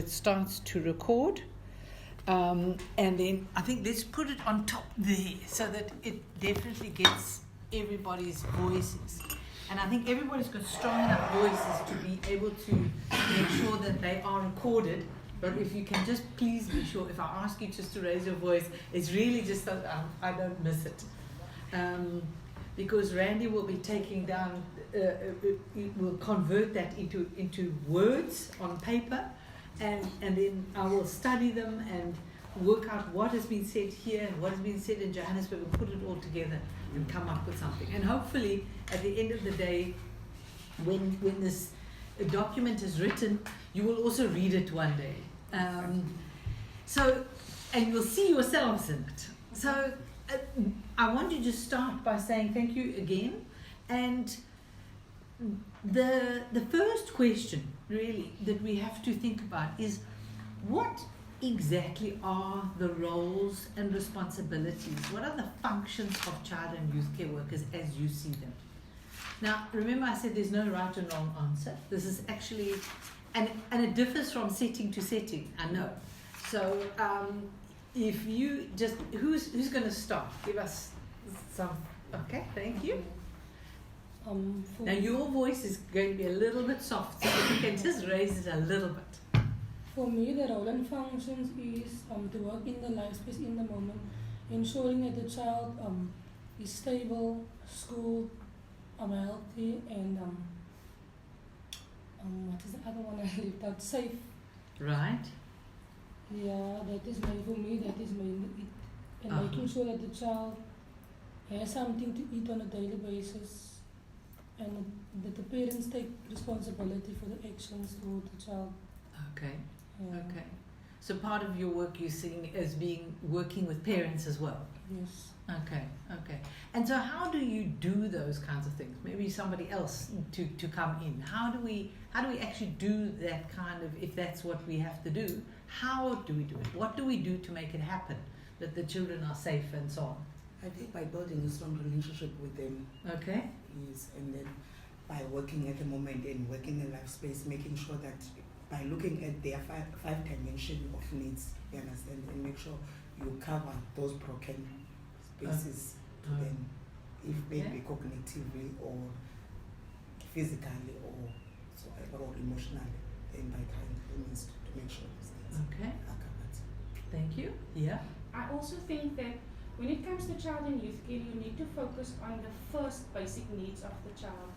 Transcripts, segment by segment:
it starts to record. And then I think let's put it on top there so that it definitely gets everybody's voices. And I think everybody's got strong enough voices to be able to make sure that they are recorded. But if you can just please be sure, if I ask you just to raise your voice, it's really just that I don't miss it. Because Randy will be taking down, it will convert that into words on paper, and then I will study them and work out what has been said here and what has been said in Johannesburg and put it all together and come up with something. And hopefully at the end of the day, when this document is written, you will also read it one day. And you'll see yourselves in it. So I want you to just start by saying thank you again. And the first question really that we have to think about is, what exactly are the roles and responsibilities? What are the functions of child and youth care workers as you see them? Now, remember I said there's no right and wrong answer. This is actually, and it differs from setting to setting, I know. So if you just, who's going to start? Give us some, okay, thank you. Now your voice is going to be a little bit soft, so if you can just raise it a little bit. For me, the role and functions is to work in the life space in the moment, ensuring that the child is stable, schooled, healthy, and what is the other one I left out? Safe. Right. Yeah, that is for me, that is main. And making sure that the child has something to eat on a daily basis, and that the parents take responsibility for the actions toward the child. Okay. Okay. So part of your work you're seeing as being working with parents as well? Yes. Okay, okay. And so how do you do those kinds of things? Maybe somebody else to come in. How do we actually do that kind of, if that's what we have to do, how do we do it? What do we do to make it happen, that the children are safe and so on? I think by building a strong relationship with them. Okay. Yes, and then by working at the moment and working in life space, making sure that by looking at their five dimension of needs, you understand, and make sure you cover those broken spaces to them, if maybe cognitively or physically or emotionally, then by trying to make sure these things are covered. Thank you. Yeah. I also think that when it comes to child and youth care, you need to focus on the first basic needs of the child.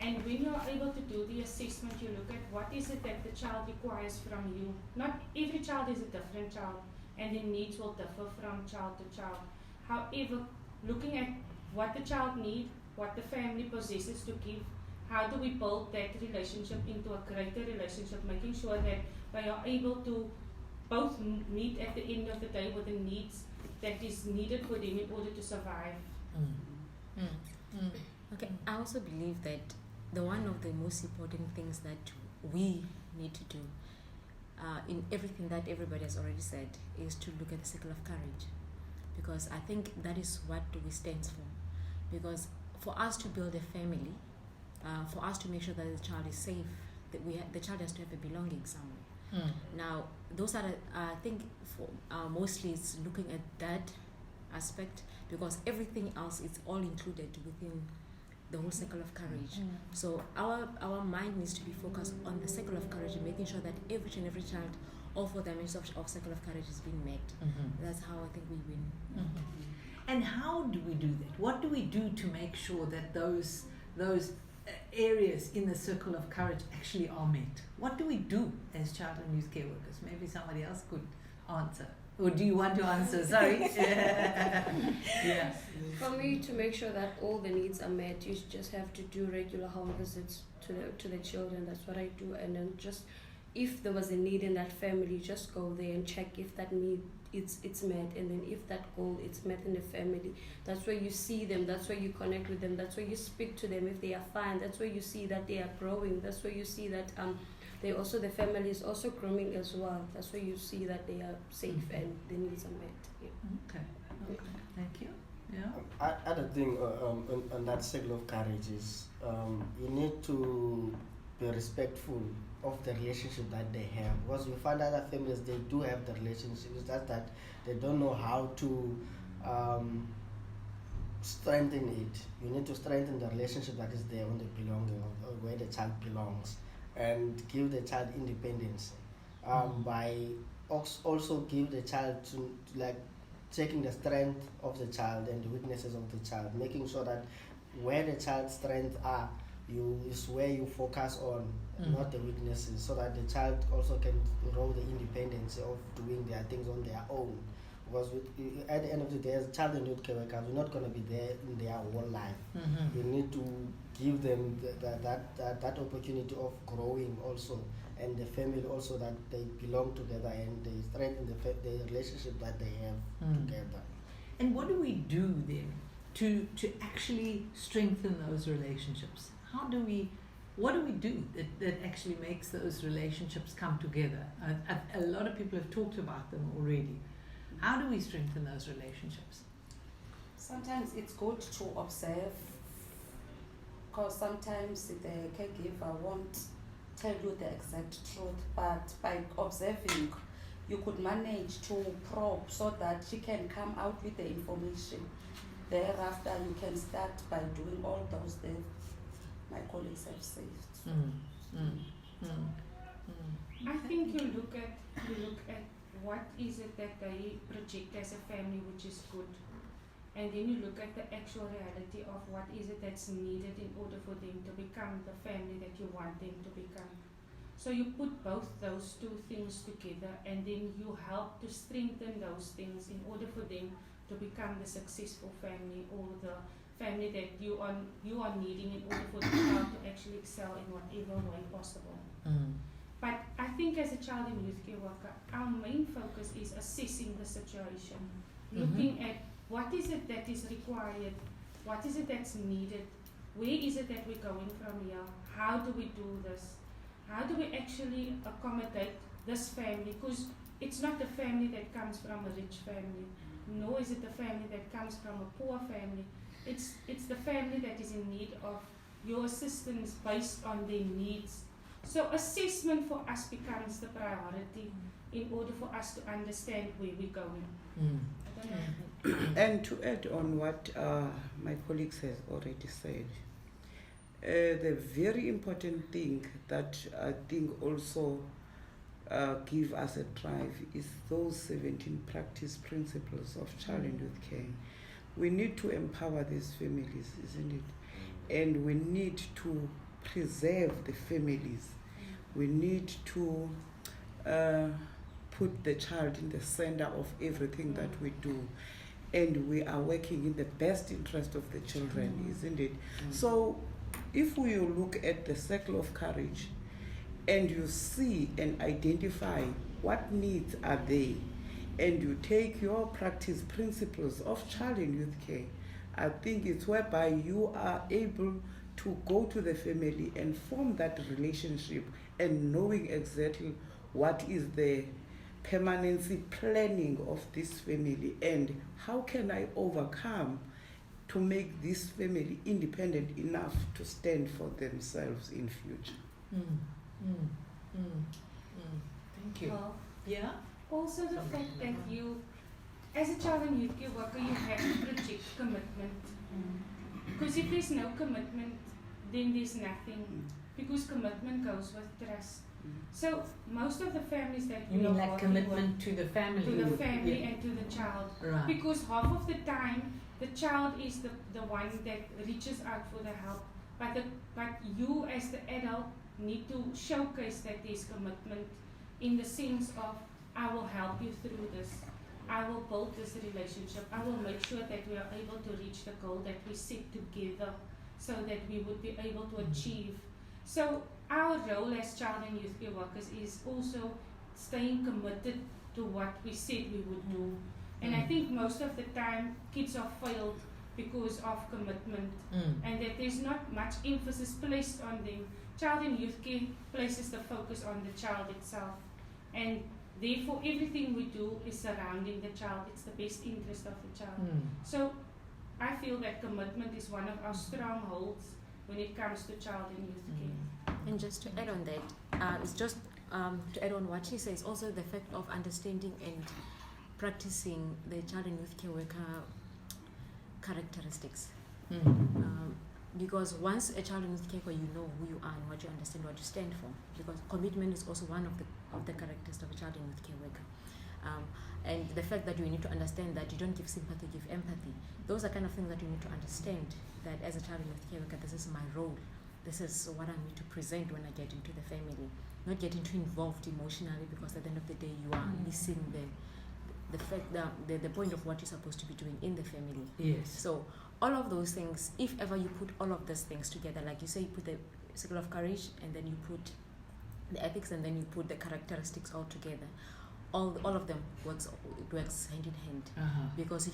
And when you're able to do the assessment, you look at what is it that the child requires from you. Not every child is a different child, and their needs will differ from child to child. However, looking at what the child needs, what the family possesses to give, how do we build that relationship into a greater relationship, making sure that they are able to both meet at the end of the day with the needs that is needed for them in order to survive. Okay, I also believe that one of the most important things that we need to do in everything that everybody has already said is to look at the circle of courage, because I think that is what we stand for. Because for us to build a family, for us to make sure that the child is safe, that the child has to have a belonging somewhere. Now, those are I think for mostly it's looking at that aspect, because everything else is all included within the whole circle of courage. So our mind needs to be focused on the circle of courage and making sure that every child, all four dimensions of circle of courage is being met. That's how I think we win. And how do we do that? What do we do to make sure that those areas in the circle of courage actually are met? What do we do as child and youth care workers? Maybe somebody else could answer. Or do you want to answer? Sorry. Yeah. For me, to make sure that all the needs are met, you just have to do regular home visits to the children. That's what I do. And then just, if there was a need in that family, just go there and check if that need it's met, and then if that goal is met in the family. That's where you see them, that's where you connect with them, that's where you speak to them if they are fine, that's where you see that they are growing, that's where you see that the family is also growing as well. That's where you see that they are safe and the needs are met. Yeah. Okay. Thank you. Yeah. Other thing on that circle of courage is you need to be respectful of the relationship that they have, because we find other families, they do have the relationship, it's just that they don't know how to strengthen it. You need to strengthen the relationship that is there on the belonging or where the child belongs, and give the child independence by also give the child to like checking the strength of the child and the weaknesses of the child, making sure that where the child's strengths are, is where you focus on, not the weaknesses, so that the child also can grow the independence of doing their things on their own. Because at the end of the day, as child and youth care workers, we're not going to be there in their whole life. You need to give them that opportunity of growing also, and the family also, that they belong together and they strengthen the relationship that they have together. And what do we do then to actually strengthen those relationships? What do we do that actually makes those relationships come together? A lot of people have talked about them already. How do we strengthen those relationships? Sometimes it's good to observe, because sometimes the caregiver won't tell you the exact truth, but by observing, you could manage to probe so that she can come out with the information. Thereafter, you can start by doing all those that my colleagues have said. I think you look at what is it that they project as a family which is good, and then you look at the actual reality of what is it that's needed in order for them to become the family that you want them to become. So you put both those two things together, and then you help to strengthen those things in order for them to become the successful family, or the family that you are needing in order for the child to actually excel in whatever way possible. But I think as a child and youth care worker, our main focus is assessing the situation, looking at what is it that is required, what is it that's needed, where is it that we're going from here, how do we do this, how do we actually accommodate this family, because it's not the family that comes from a rich family, nor is it the family that comes from a poor family. It's the family that is in need of your assistance based on their needs. So assessment for us becomes the priority in order for us to understand where we're going. I don't know. And to add on what my colleagues have already said, the very important thing that I think also give us a drive is those 17 practice principles of child and youth care. We need to empower these families, isn't it? And we need to preserve the families. We need to put the child in the center of everything that we do. And we are working in the best interest of the children, isn't it? So if we look at the circle of courage and you see and identify what needs are there, and you take your practice principles of child and youth care, I think it's whereby you are able to go to the family and form that relationship, and knowing exactly what is the permanency planning of this family and how can I overcome to make this family independent enough to stand for themselves in future. Thank you. Well, Yeah? also the fact that you, as a child and youth care worker, you have to project commitment. Because if there's no commitment, then there's nothing. Because commitment goes with trust. So most of the families that You we mean are like working commitment with, to the family? to the family Yeah. and to the child. Right. Because half of the time, the child is the one that reaches out for the help. But you as the adult need to showcase that there's commitment in the sense of, I will help you through this. I will build this relationship. I will make sure that we are able to reach the goal that we set together so that we would be able to achieve. So our role as child and youth care workers is also staying committed to what we said we would do. And I think most of the time kids are failed because of commitment and that there's not much emphasis placed on them. Child and youth care places the focus on the child itself, and therefore everything we do is surrounding the child. It's the best interest of the child. So I feel that commitment is one of our strongholds when it comes to child and youth care. And just to add on that, it's just to add on what she says, also the fact of understanding and practicing the child and youth care worker characteristics. Because once a child and youth care worker, you know who you are and what you understand, what you stand for. Because commitment is also one of the characteristics of a child and youth care worker. And the fact that you need to understand that you don't give sympathy, give empathy. Those are kind of things that you need to understand, that as a child and youth care worker, this is my role. This is what I need to present when I get into the family. Not getting too involved emotionally, because at the end of the day you are missing the fact that the point of what you're supposed to be doing in the family. Yes. So all of those things, if ever you put all of those things together, like you say, you put the circle of courage and then you put the ethics and then you put the characteristics all together, all of them works hand in hand. Because you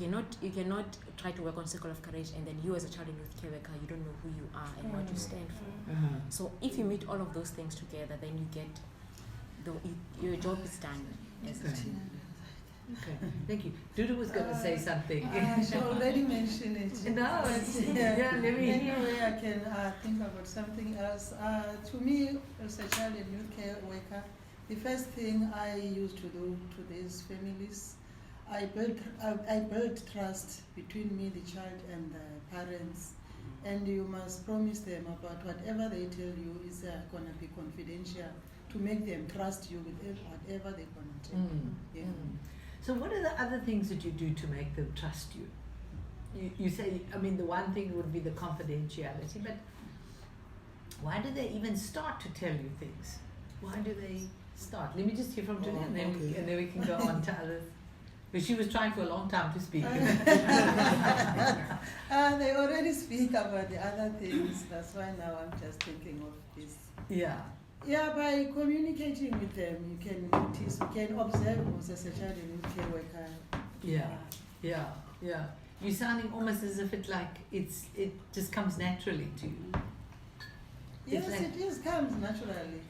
cannot try to work on circle of courage and then you as a child and youth care worker, you don't know who you are and what you stand for. So if you meet all of those things together, then you get your job is done as a team. Okay, thank you. Dudu was going to say something. She already mentioned it. No, yeah, anyway, I can think about something else. To me, as a child and youth care worker, the first thing I used to do to these families, I built trust between me, the child, and the parents. And you must promise them about whatever they tell you is going to be confidential, to make them trust you with whatever they're going to tell you. Yeah. So what are the other things that you do to make them trust you? You say, I mean, the one thing would be the confidentiality, but why do they even start to tell you things? Why do they start? Let me just hear from Julia, and then we can go on to others. Because she was trying for a long time to speak. They already speak about the other things. That's why now I'm just thinking of this. Yeah. Yeah, by communicating with them, you can notice, you can observe who's as a child and youth care worker. Yeah. You're sounding almost as if it just comes naturally to you. Yes, it comes naturally.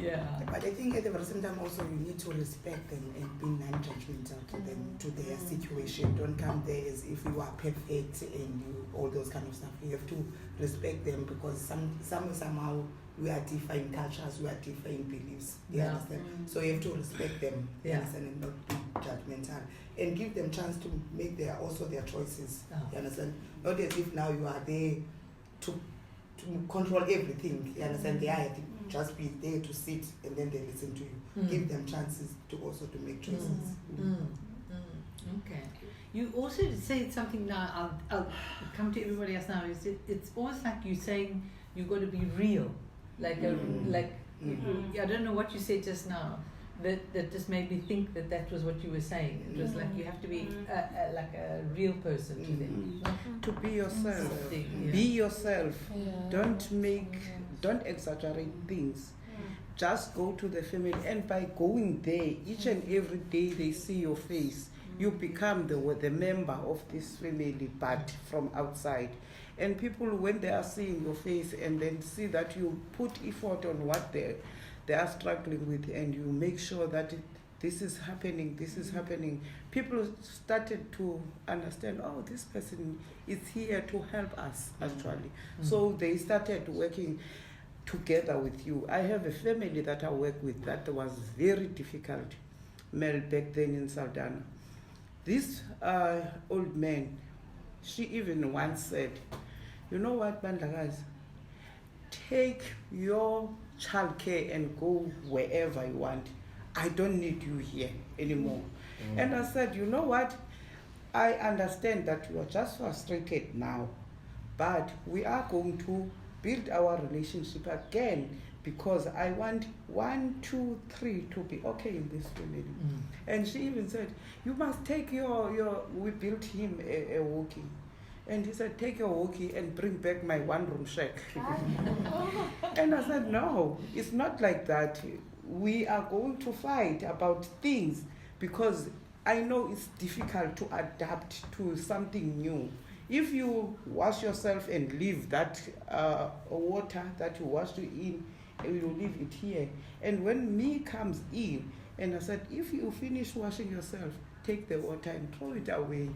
Yeah. But I think at the same time also you need to respect them and be non-judgmental to them, to their situation. Don't come there as if you are perfect and all those kind of stuff. You have to respect them, because somehow we are different cultures, we are different beliefs. You understand? So you have to respect them, you understand, and not be judgmental. And give them chance to make their choices. You understand? Not as if now you are there to control everything. You understand? They are just be there to sit and then they listen to you. Give them chances to also to make choices. Okay. You also said something now, I'll come to everybody else now, it's almost like you're saying you've got to be real. I don't know what you said just now, that just made me think that was what you were saying. It was like you have to be like a real person to them. To be yourself. Something, Be yourself. Don't exaggerate things. Just go to the family, and by going there, each and every day they see your face, you become the member of this family, but from outside. And people, when they are seeing your face and then see that you put effort on what they are struggling with, and you make sure that this is happening, people started to understand, oh, this person is here to help us, actually. So they started working together with you. I have a family that I work with that was very difficult, Mel, back then in Saldanha. This old man, she even once said, you know what, Bandlagazi, take your childcare and go wherever you want. I don't need you here anymore. And I said, you know what, I understand that you are just frustrated now, but we are going to build our relationship again, because I want 1, 2, 3 to be okay in this family. And she even said, you must take we built him a walkie. And he said, take your walkie and bring back my one-room shack. And I said, no, it's not like that. We are going to fight about things, because I know it's difficult to adapt to something new. If you wash yourself and leave that water that you washed in, you leave it here. And when me comes in, and I said, if you finish washing yourself, take the water and throw it away.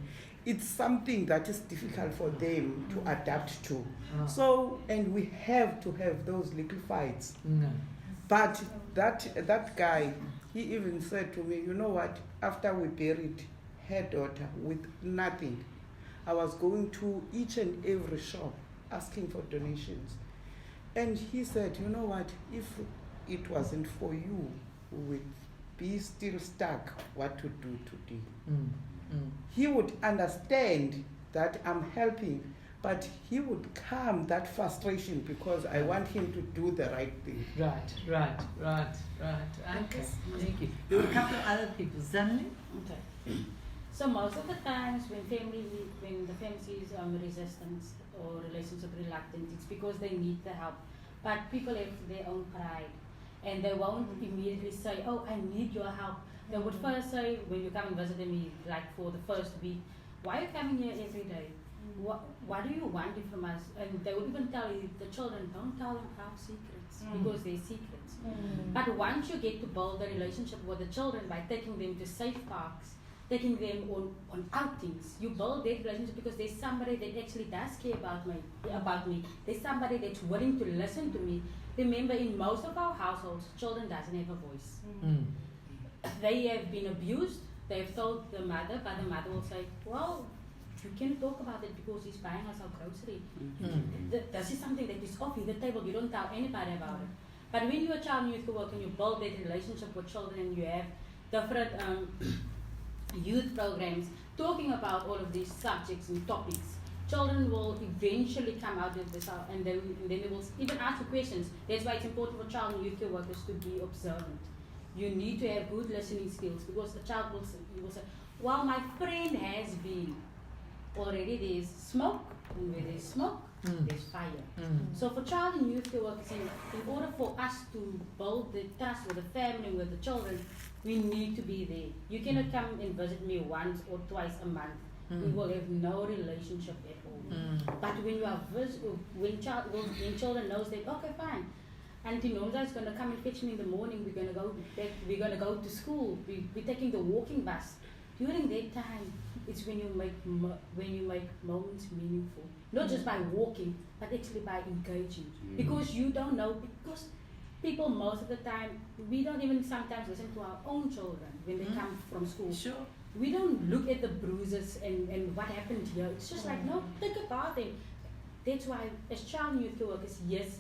it's something that is difficult for them to adapt to. Ah. So, and we have to have those little fights. No. But that guy, he even said to me, you know what, after we buried her daughter with nothing, I was going to each and every shop asking for donations. And he said, you know what, if it wasn't for you, we would be still stuck what to do today. Mm. Mm. He would understand that I'm helping, but he would calm that frustration because I want him to do the right thing. Right. Okay, thank you. There were a couple of other people. Zanni? Okay. So most of the times when the family is resistance or relationship reluctant, it's because they need the help. But people have their own pride, and they won't immediately say, "Oh, I need your help." They would first say, when you come and visit me, like for the first week, "Why are you coming here every day? What do you want from us?" And they would even tell you, the children, don't tell them our secrets, because they're secrets. But once you get to build a relationship with the children by taking them to safe parks, taking them on outings, you build that relationship because there's somebody that actually does care about me. There's somebody that's willing to listen to me. Remember, in most of our households, children doesn't have a voice. Mm. They have been abused. They've told the mother, but the mother will say, "Well, you can't talk about it because he's buying us our grocery. This is something that is off the table. You don't tell anybody about it." But when you're a child and youth worker and you build that relationship with children and you have different youth programs talking about all of these subjects and topics, children will eventually come out of this and then they will even ask you questions. That's why it's important for child and youth care workers to be observant. You need to have good listening skills because the child will say, "Well, my friend has been." Already there's smoke, and where there's smoke, there's fire. So for child and youth care workers, in order for us to build the trust with the family, with the children, we need to be there. You cannot come and visit me once or twice a month. We will have no relationship at all. But when you are when children knows that, okay, fine, Auntie Nomza is going to come and fetch me in the morning. We're going to go to school. We're taking the walking bus. During that time, it's when you make moments meaningful, not just by walking, but actually by engaging. Because you don't know, because people most of the time, we don't even sometimes listen to our own children when they come from school. Sure. We don't look at the bruises and what happened here. It's just like, no, think about them. That's why as child and youth care workers, yes,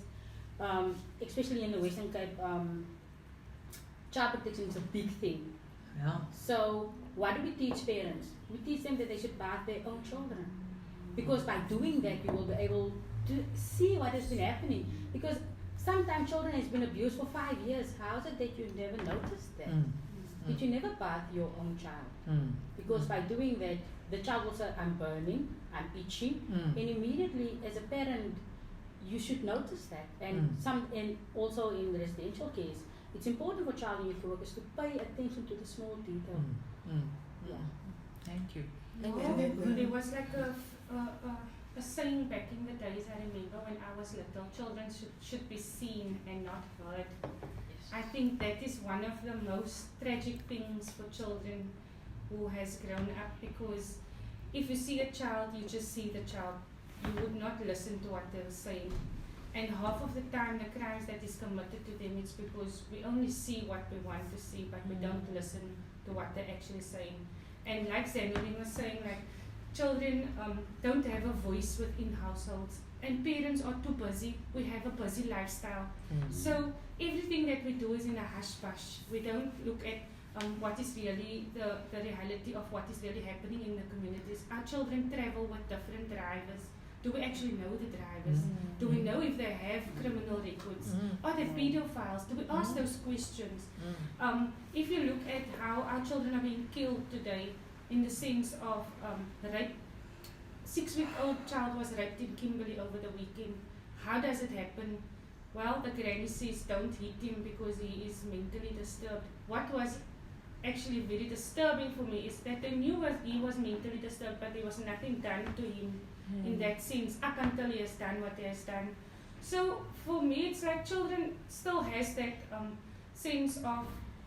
especially in the Western Cape, child protection is a big thing. Yeah. So what do we teach parents? We teach them that they should bath their own children. Because by doing that, you will be able to see what has been happening. Because sometimes children has been abused for 5 years. How is it that you never noticed that? Did you never bath your own child? Because by doing that, the child will say, "I'm burning, I'm itching," and immediately, as a parent, you should notice that. And also in residential case, it's important for child and youth workers to pay attention to the small detail. Yeah. Thank you. There was like a saying back in the days, I remember when I was little, children should be seen and not heard. I think that is one of the most tragic things for children who has grown up, because if you see a child, you just see the child. You would not listen to what they're saying. And half of the time, the crimes that is committed to them, it's because we only see what we want to see, but we don't listen to what they're actually saying. And like Zanny was saying, like children don't have a voice within households, and parents are too busy. We have a busy lifestyle. So everything that we do is in a hush-hush. We don't look at what is really the reality of what is really happening in the communities. Our children travel with different drivers. Do we actually know the drivers? Do we know if they have criminal records? Are they pedophiles? Do we ask those questions? If you look at how our children are being killed today, in the sense of rape, 6-week-old child was raped in Kimberley over the weekend. How does it happen? Well, the granny says don't hit him because he is mentally disturbed. What was actually very disturbing for me is that they knew he was mentally disturbed, but there was nothing done to him in that sense up until he has done what he has done. So for me, it's like children still has that sense of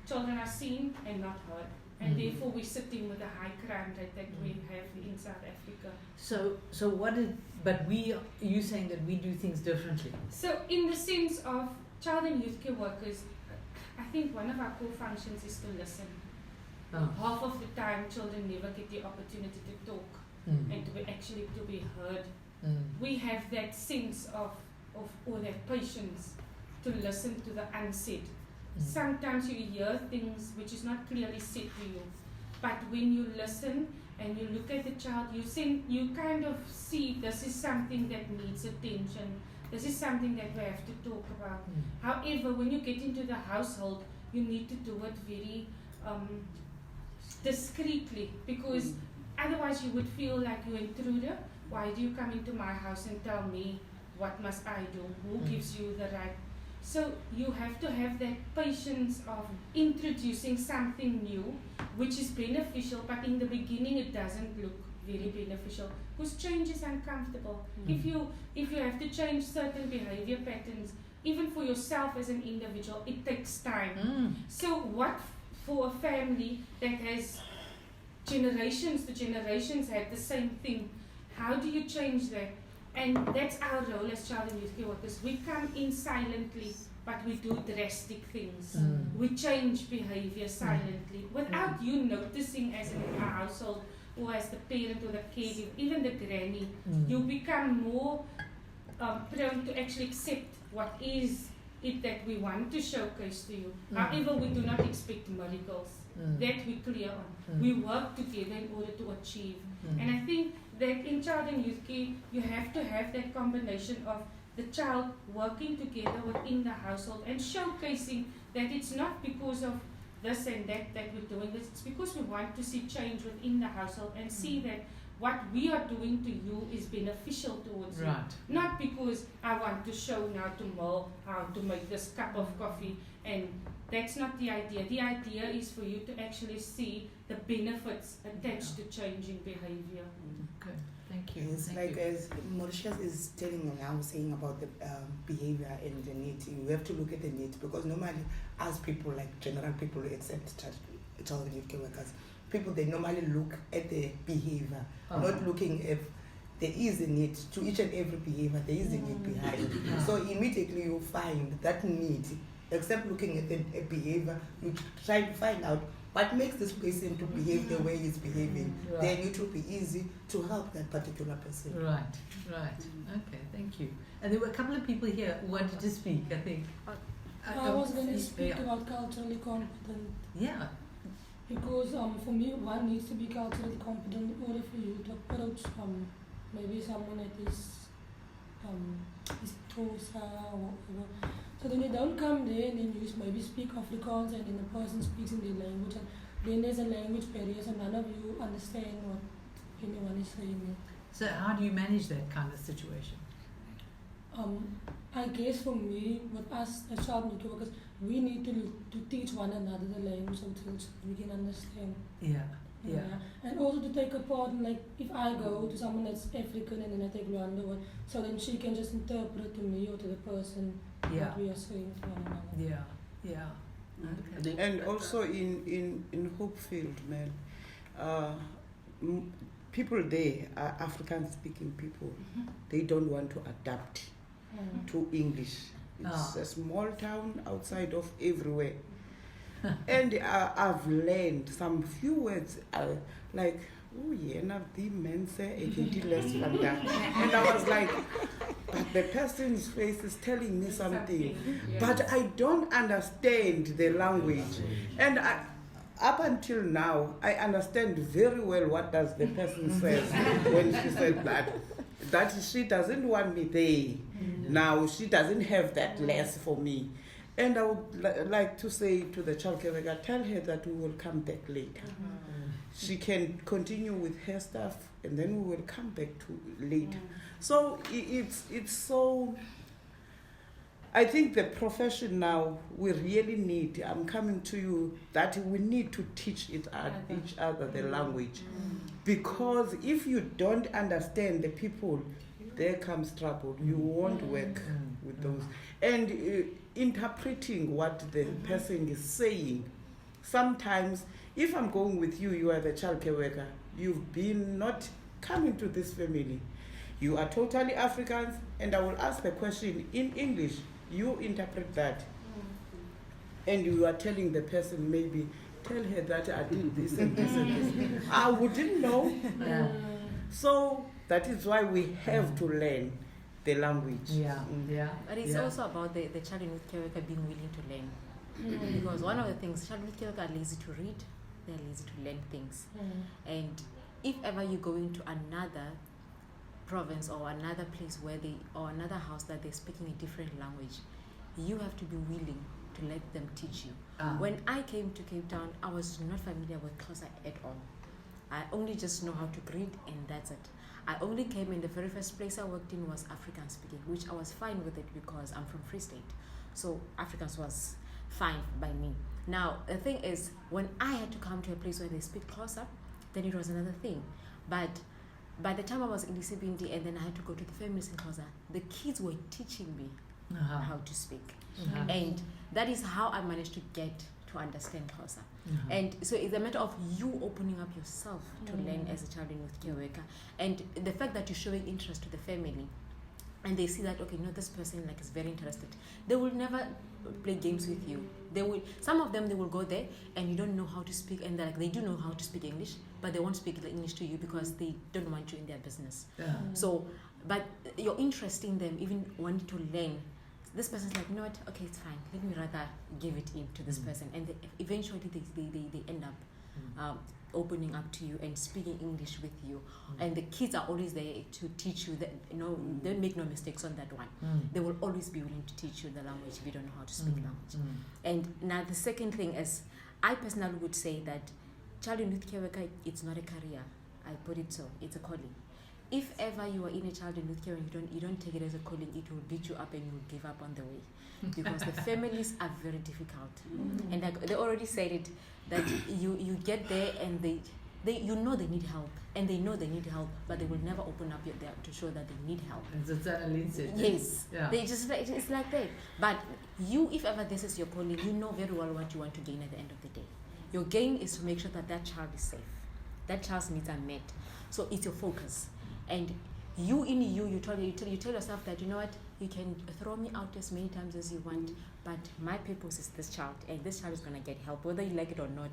children are seen and not heard. and therefore we're sitting with a high crime rate that we have in South Africa. So what is, but you saying that we do things differently? So in the sense of child and youth care workers, I think one of our core functions is to listen. Oh. Half of the time children never get the opportunity to talk and to be heard. We have that sense of or that patience to listen to the unsaid. Sometimes you hear things which is not clearly said to you, but when you listen and you look at the child, you kind of see this is something that needs attention. This is something that we have to talk about. However, when you get into the household, you need to do it very discreetly, because otherwise you would feel like you're an intruder. Why do you come into my house and tell me what must I do? Who gives you the right? So you have to have that patience of introducing something new, which is beneficial, but in the beginning it doesn't look very beneficial, because change is uncomfortable. If you have to change certain behavior patterns, even for yourself as an individual, it takes time. So what for a family that has generations to generations had the same thing, how do you change that? And that's our role as child and youth care workers. We come in silently, but we do drastic things. We change behavior silently without you noticing as in a household, or as the parent or the caregiver, even the granny. You become more prone to actually accept what is it that we want to showcase to you. However, we do not expect miracles. That we clear on. We work together in order to achieve. And I think that in child and youth care, you have to have that combination of the child working together within the household and showcasing that it's not because of this and that we're doing this. It's because we want to see change within the household and see that what we are doing to you is beneficial towards you. Not because I want to show now to Mo how to make this cup of coffee, and that's not the idea. The idea is for you to actually see the benefits attached to changing behavior. Okay, thank you. It's Thank like you. as Mauritius is telling you now, saying about the behavior and the need. You have to look at the need, because normally as people, like general people who accept child and youth care workers, people, they normally look at the behavior, not looking if there is a need. To each and every behavior, there is a need behind. So immediately you find that need. Except looking at the behavior, you try to find out what makes this person to behave the way he's behaving. Then it will be easy to help that particular person. Right. Okay, thank you. And there were a couple of people here who wanted to speak, I think. I was going to speak about culturally competent. Yeah. Because for me, one needs to be culturally competent in order for you to approach maybe someone that is Xhosa or whatever. So then you don't come there and then you maybe speak Afrikaans and then the person speaks in their language, and then there's a language barrier, so none of you understand what anyone is saying. So how do you manage that kind of situation? I guess for me, with us as child and youth care workers, we need to teach one another the language so we can understand. Yeah. And also to take a part in, like, if I go to someone that's African and then I take Rwanda, so then she can just interpret to me or to the person what we are saying to one another. Yeah. Okay. And also in Hopefield, man, people there are African-speaking people. They don't want to adapt to English. It's a small town outside of everywhere. And I've learned some few words like, oh yeah, now the men say less like that. And I was like, but the person's face is telling me something. But I don't understand the language. And up until now, I understand very well what does the person says when she said that she doesn't want me there. Now she doesn't have that less for me. And I would like to say to the child care worker, tell her that we will come back later. She can continue with her stuff, and then we will come back to later. So it's so. I think the profession now, we really need, I'm coming to you, that we need to teach each other the language. Because if you don't understand the people, there comes trouble. You won't work with those. And interpreting what the person is saying. sometimes if I'm going with you, you are the childcare worker, you've been not coming to this family, you are totally Africans, and I will ask the question in English, you interpret that, and you are telling the person, maybe tell her that I did this and this and this. I wouldn't know. Yeah. So that is why we have to learn the language. Yeah. Yeah. But it's Yeah. also about the child and youth care worker being willing to learn. Because one of the things, child and youth care worker are lazy to read, they're lazy to learn things. And if ever you go into another province or another place where or another house that they're speaking a different language, you have to be willing to let them teach you. When I came to Cape Town, I was not familiar with Xhosa at all. I only just know how to greet and that's it. I only came in the very first place I worked in was African speaking, which I was fine with it because I'm from Free State. So Afrikaans was fine by me. Now, the thing is, when I had to come to a place where they speak Xhosa, then it was another thing. But by the time I was in the CBND and then I had to go to the families in Xhosa, the kids were teaching me how to speak. And that is how I managed to get to understand Xhosa. And so it's a matter of you opening up yourself to learn as a child and youth care worker. And the fact that you're showing interest to the family and they see that, okay, no, this person like is very interested, they will never play games with you. They will, some of them, they will go there and you don't know how to speak, and like they do know how to speak English, but they won't speak English to you because they don't want you in their business. So, but you're interested in them, even wanting to learn. This person's like, you know what, okay, it's fine, let me rather give it in to this person, and eventually they end up opening up to you and speaking English with you. And the kids are always there to teach you that, you know, they make no mistakes on that one. They will always be willing to teach you the language if you don't know how to speak language. And now the second thing is, I personally would say that child and youth care worker, it's not a career. I put it so, it's a calling. If ever you are in a child and youth care and you don't take it as a calling, it will beat you up and you will give up on the way, because the families are very difficult. And like they already said it, that you get there and they you know they need help, and they know they need help, but they will never open up there to show that they need help. And that's it. Yes, Yeah. they just it's like that. But you, if ever this is your calling, you know very well what you want to gain at the end of the day. Your gain is to make sure that that child is safe, that child's needs are met. So it's your focus. And you tell yourself that, you know what, you can throw me out as many times as you want, but my purpose is this child, and this child is going to get help, whether you like it or not.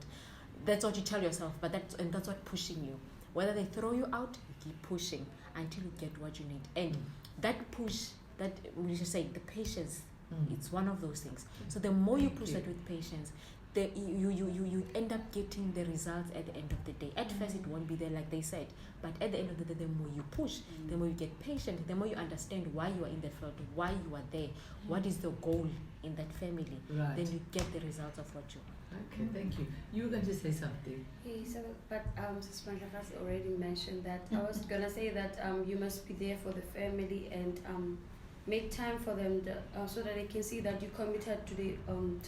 That's what you tell yourself, but that's what pushing you. Whether they throw you out, you keep pushing until you get what you need. And that push, that we should say, the patience, it's one of those things. So the more you push that with patience, you end up getting the results at the end of the day. At first it won't be there like they said, but at the end of the day, the more you push, the more you get patient, the more you understand why you are in the field, why you are there, what is the goal in that family, Right. then you get the results of what you want. Okay, thank you. You were going to say something. Hey, so, but Ms. has already mentioned that. I was gonna say that you must be there for the family and make time for them so that they can see that you committed to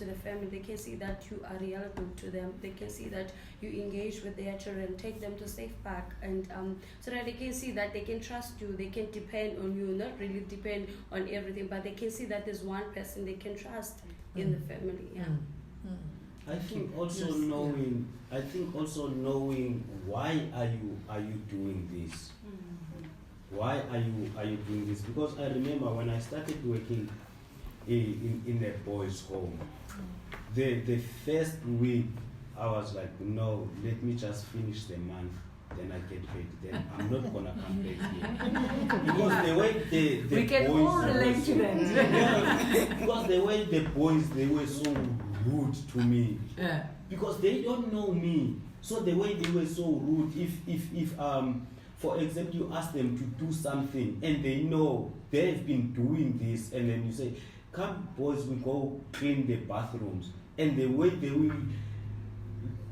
the family. They can see that you are relevant to them. They can see that you engage with their children, take them to safe park, and so that they can see that they can trust you, they can depend on you, not really depend on everything, but they can see that there's one person they can trust in the family. Yeah. I think also Yes, knowing. I think also knowing why are you doing this? Why are you doing this? Because I remember when I started working in a boys' home, the first week I was like, no, let me just finish the month, then I get paid. Then I'm not gonna come back here. Because the way the We can boys all relate to that. Yeah, because the way the boys, they were so rude to me. Yeah. Because they don't know me. So the way they were so rude, if for example you ask them to do something and they know they've been doing this, and then you say, come boys, we go clean the bathrooms, and the way they will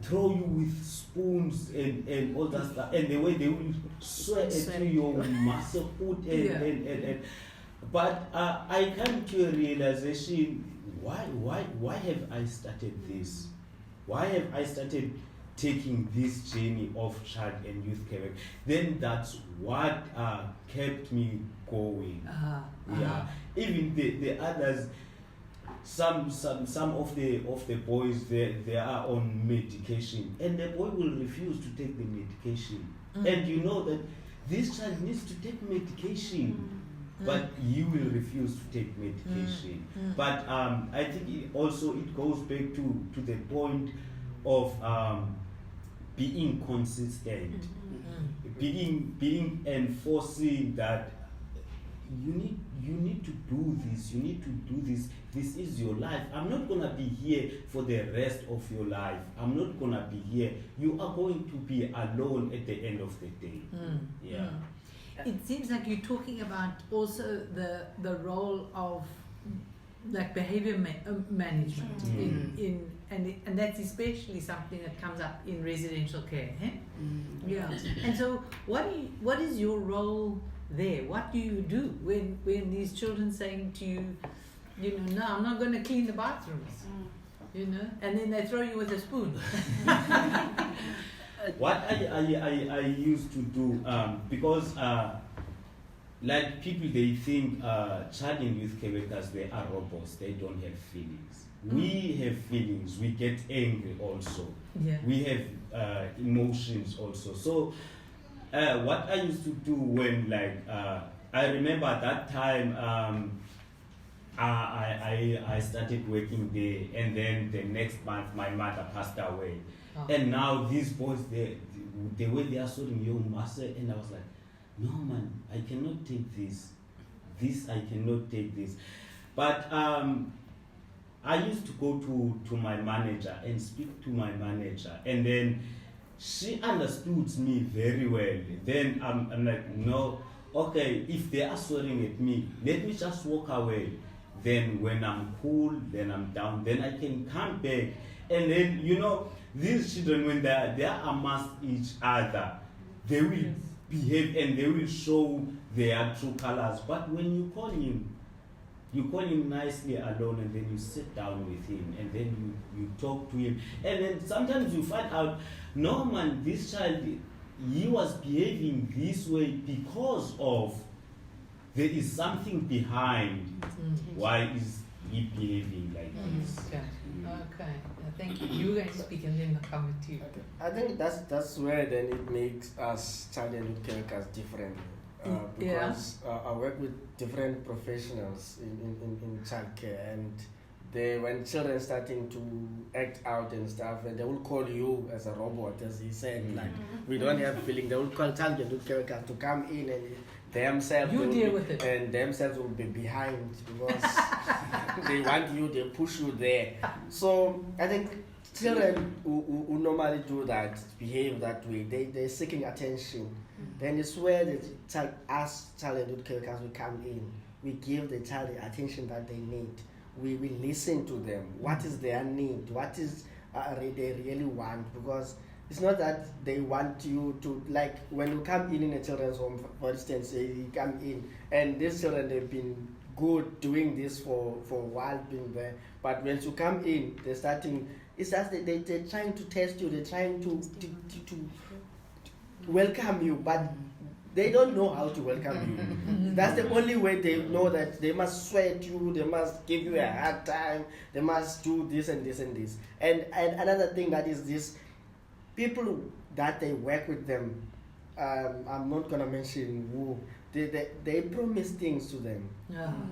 throw you with spoons and all that stuff, and the way they will sweat at your muscle foot and but I came to a realization, why have I started this? Why have I started taking this journey of child and youth care? Then that's what kept me going. Yeah, even the others, some of the boys they are on medication, and the boy will refuse to take the medication, and you know that this child needs to take medication. But you will refuse to take medication. But I think it goes back to the point of being consistent, being enforcing that you need to do this. You need to do this. This is your life. I'm not gonna be here for the rest of your life. I'm not gonna be here. You are going to be alone at the end of the day. Yeah. It seems like you're talking about also the role of like behavior management and that's especially something that comes up in residential care. Eh? Yeah. And so what is your role there? What do you do when these children saying to you, no, I'm not going to clean the bathrooms, and then they throw you with a spoon. What I used to do, because like people, they think child and youth care workers, they are robots, they don't have feelings. We have feelings, we get angry also. Yeah. We have emotions also. So what I used to do when I remember at that time I started working there, and then the next month my mother passed away. And now these boys, the way they are sorting your master, and I was like, no man, I cannot take this. I cannot take this. But I used to go to my manager and speak to my manager, and then she understood me very well. Then I'm like, no, okay, if they are swearing at me, let me just walk away. Then when I'm cool, then I'm down, then I can come back. And then, these children, when they are amongst each other, they will behave and they will show their true colors. But when you call him nicely alone, and then you sit down with him, and then you talk to him. And then sometimes you find out, no man, this child, he was behaving this way because of, there is something behind why is he behaving like this. Okay. Thank you. You're going to speak and then I'll come to you. I think that's where then it makes us child and youth care workers different. Because I work with different professionals in childcare, and when children starting to act out and stuff, and they will call you as a robot, as he said, like we don't have feeling. They will call child and youth care workers to come in, and themselves and themselves will be behind because they want you, they push you there. So I think children who normally do that, behave that way, they're seeking attention. Then it's where the child and youth care workers will come in. We give the child the attention that they need. We listen to them. What is their need? What is they really want? Because it's not that they want you to, like when you come in a children's home, for instance, you come in and these children, they've been good doing this for a while, being there. But when you come in, they're starting, it's just they're trying to test you, they're trying to welcome you, but they don't know how to welcome you. That's the only way they know that they must sweat you, they must give you a hard time, they must do this and this and this. And another thing that is this, people that they work with them, I'm not gonna mention who, they promise things to them.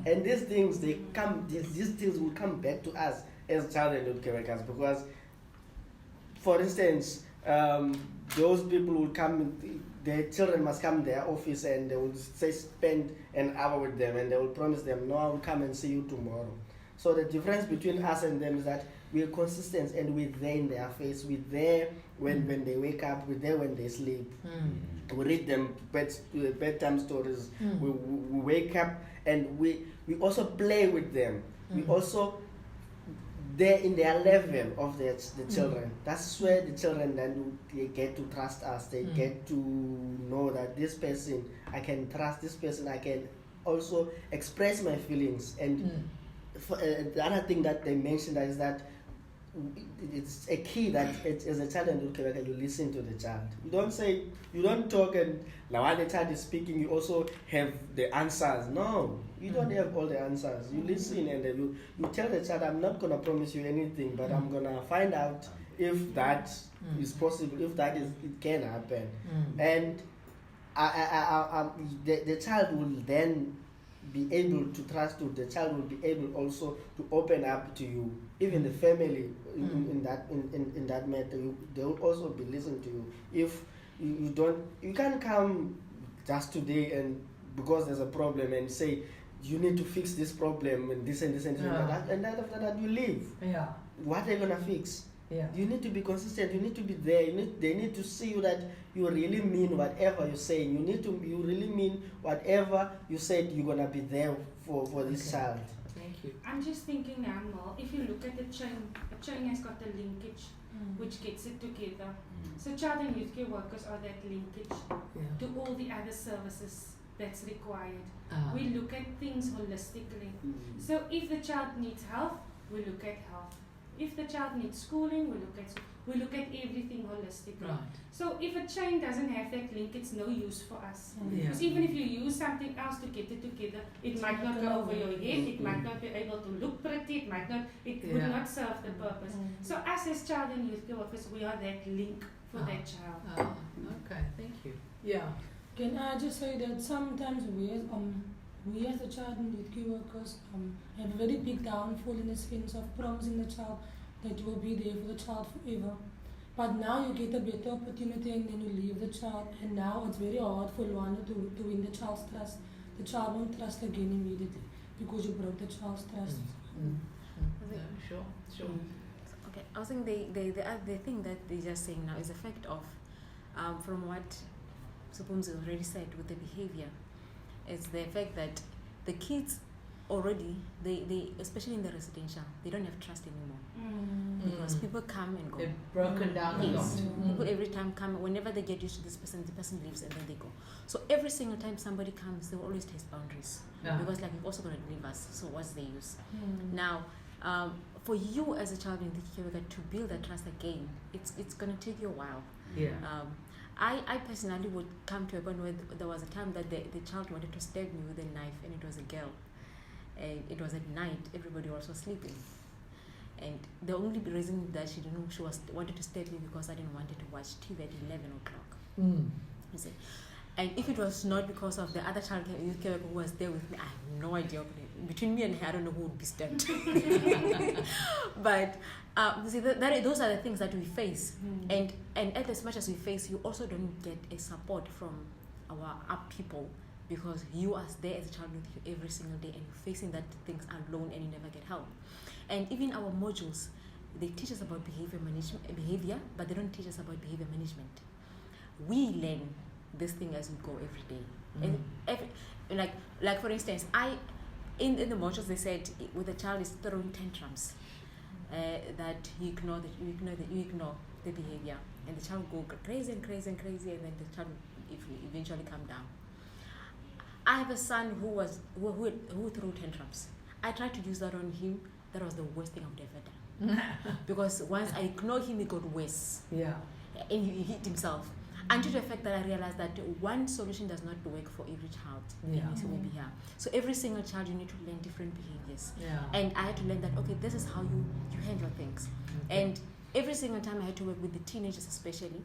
And these things, these things will come back to us as child and youth care workers, because for instance, those people will come, their children must come to their office and they will say spend an hour with them, and they will promise them, no, I will come and see you tomorrow. So the difference between us and them is that we are consistent, and we're there in their face, we're there when they wake up, we're there when they sleep. We read them bedtime stories, we wake up, and we also play with them. We also there in their level of the children. That's where the children then they get to trust us. They get to know that this person, I can trust this person. I can also express my feelings. And the other thing that they mentioned is that it's a key that as a child and youth care worker, you listen to the child. You don't talk and now while the child is speaking, you also have the answers. No, you don't have all the answers. You listen and then you tell the child, I'm not going to promise you anything, but I'm going to find out if that is possible, if that is, it can happen. And the child will then be able to trust you. The child will be able also to open up to you. Even the family in that matter, they will also be listening to you. If you can't come just today and because there's a problem and say you need to fix this problem and this and this and this and that after that you leave. Yeah. What are you gonna fix? Yeah. You need to be consistent. You need to be there. They need to see you that you really mean whatever you're saying. You really mean whatever you said. You're gonna be there for this child. Thank you. I'm just thinking now, Mal, if you look at the chain has got a linkage which gets it together. So child and youth care workers are that linkage to all the other services that's required. We look at things holistically. So if the child needs health, we look at health. If the child needs schooling, we look at everything holistically. Right. So if a chain doesn't have that link, it's no use for us. Yeah. Because even if you use something else to get it together, it might not go over your head, it might not be able to look pretty, it would not serve the purpose. So us as child and youth care workers, we are that link for that child. Okay, thank you. Yeah. Can I just say that sometimes we as the child and youth care workers have a very big downfall in the sense of promising the child that you will be there for the child forever. But now you get a better opportunity and then you leave the child, and now it's very hard for one to win the child's trust. The child won't trust again immediately because you broke the child's trust. Yeah, sure. Okay, I was saying the thing that they're just saying now is the fact of, from what Supumzi already said with the behavior, is the fact that the kids already, they especially in the residential, they don't have trust anymore. Because people come and go. They're broken down a lot. People every time come, whenever they get used to this person, the person leaves and then they go. So every single time somebody comes, they will always test boundaries. Because like, you're also going to leave us, so what's the use? Now, for you as a child in the care worker to build that trust again, it's going to take you a while. Yeah. I personally would come to a point where there was a time that the child wanted to stab me with a knife, and it was a girl. And it was at night, everybody was also sleeping. And the only reason that she didn't know she wanted to stab me because I didn't want her to watch TV at 11 o'clock. You see? And if it was not because of the other child youth care worker who was there with me, I have no idea. Between me and her, I don't know who would be stabbed. But see, those are the things that we face. And as much as we face, you also don't get a support from our people, because you are there as a child with you every single day and you're facing that things alone and you never get help. And even our modules, they teach us about behavior, but they don't teach us about behavior management. We learn this thing as we go every day. And like for instance, in the modules they said with the child is throwing tantrums, that you ignore the behavior, and the child will go crazy and crazy and crazy, and then the child will eventually calm down. I have a son who threw tantrums. I tried to use that on him. That was the worst thing I've ever done. Because once I ignored him, he got worse. Yeah. And he hit himself. Until the fact that I realized that one solution does not work for every child in his behavior. So every single child, you need to learn different behaviors. Yeah. And I had to learn that, okay, this is how you handle things. Okay. And every single time I had to work with the teenagers especially.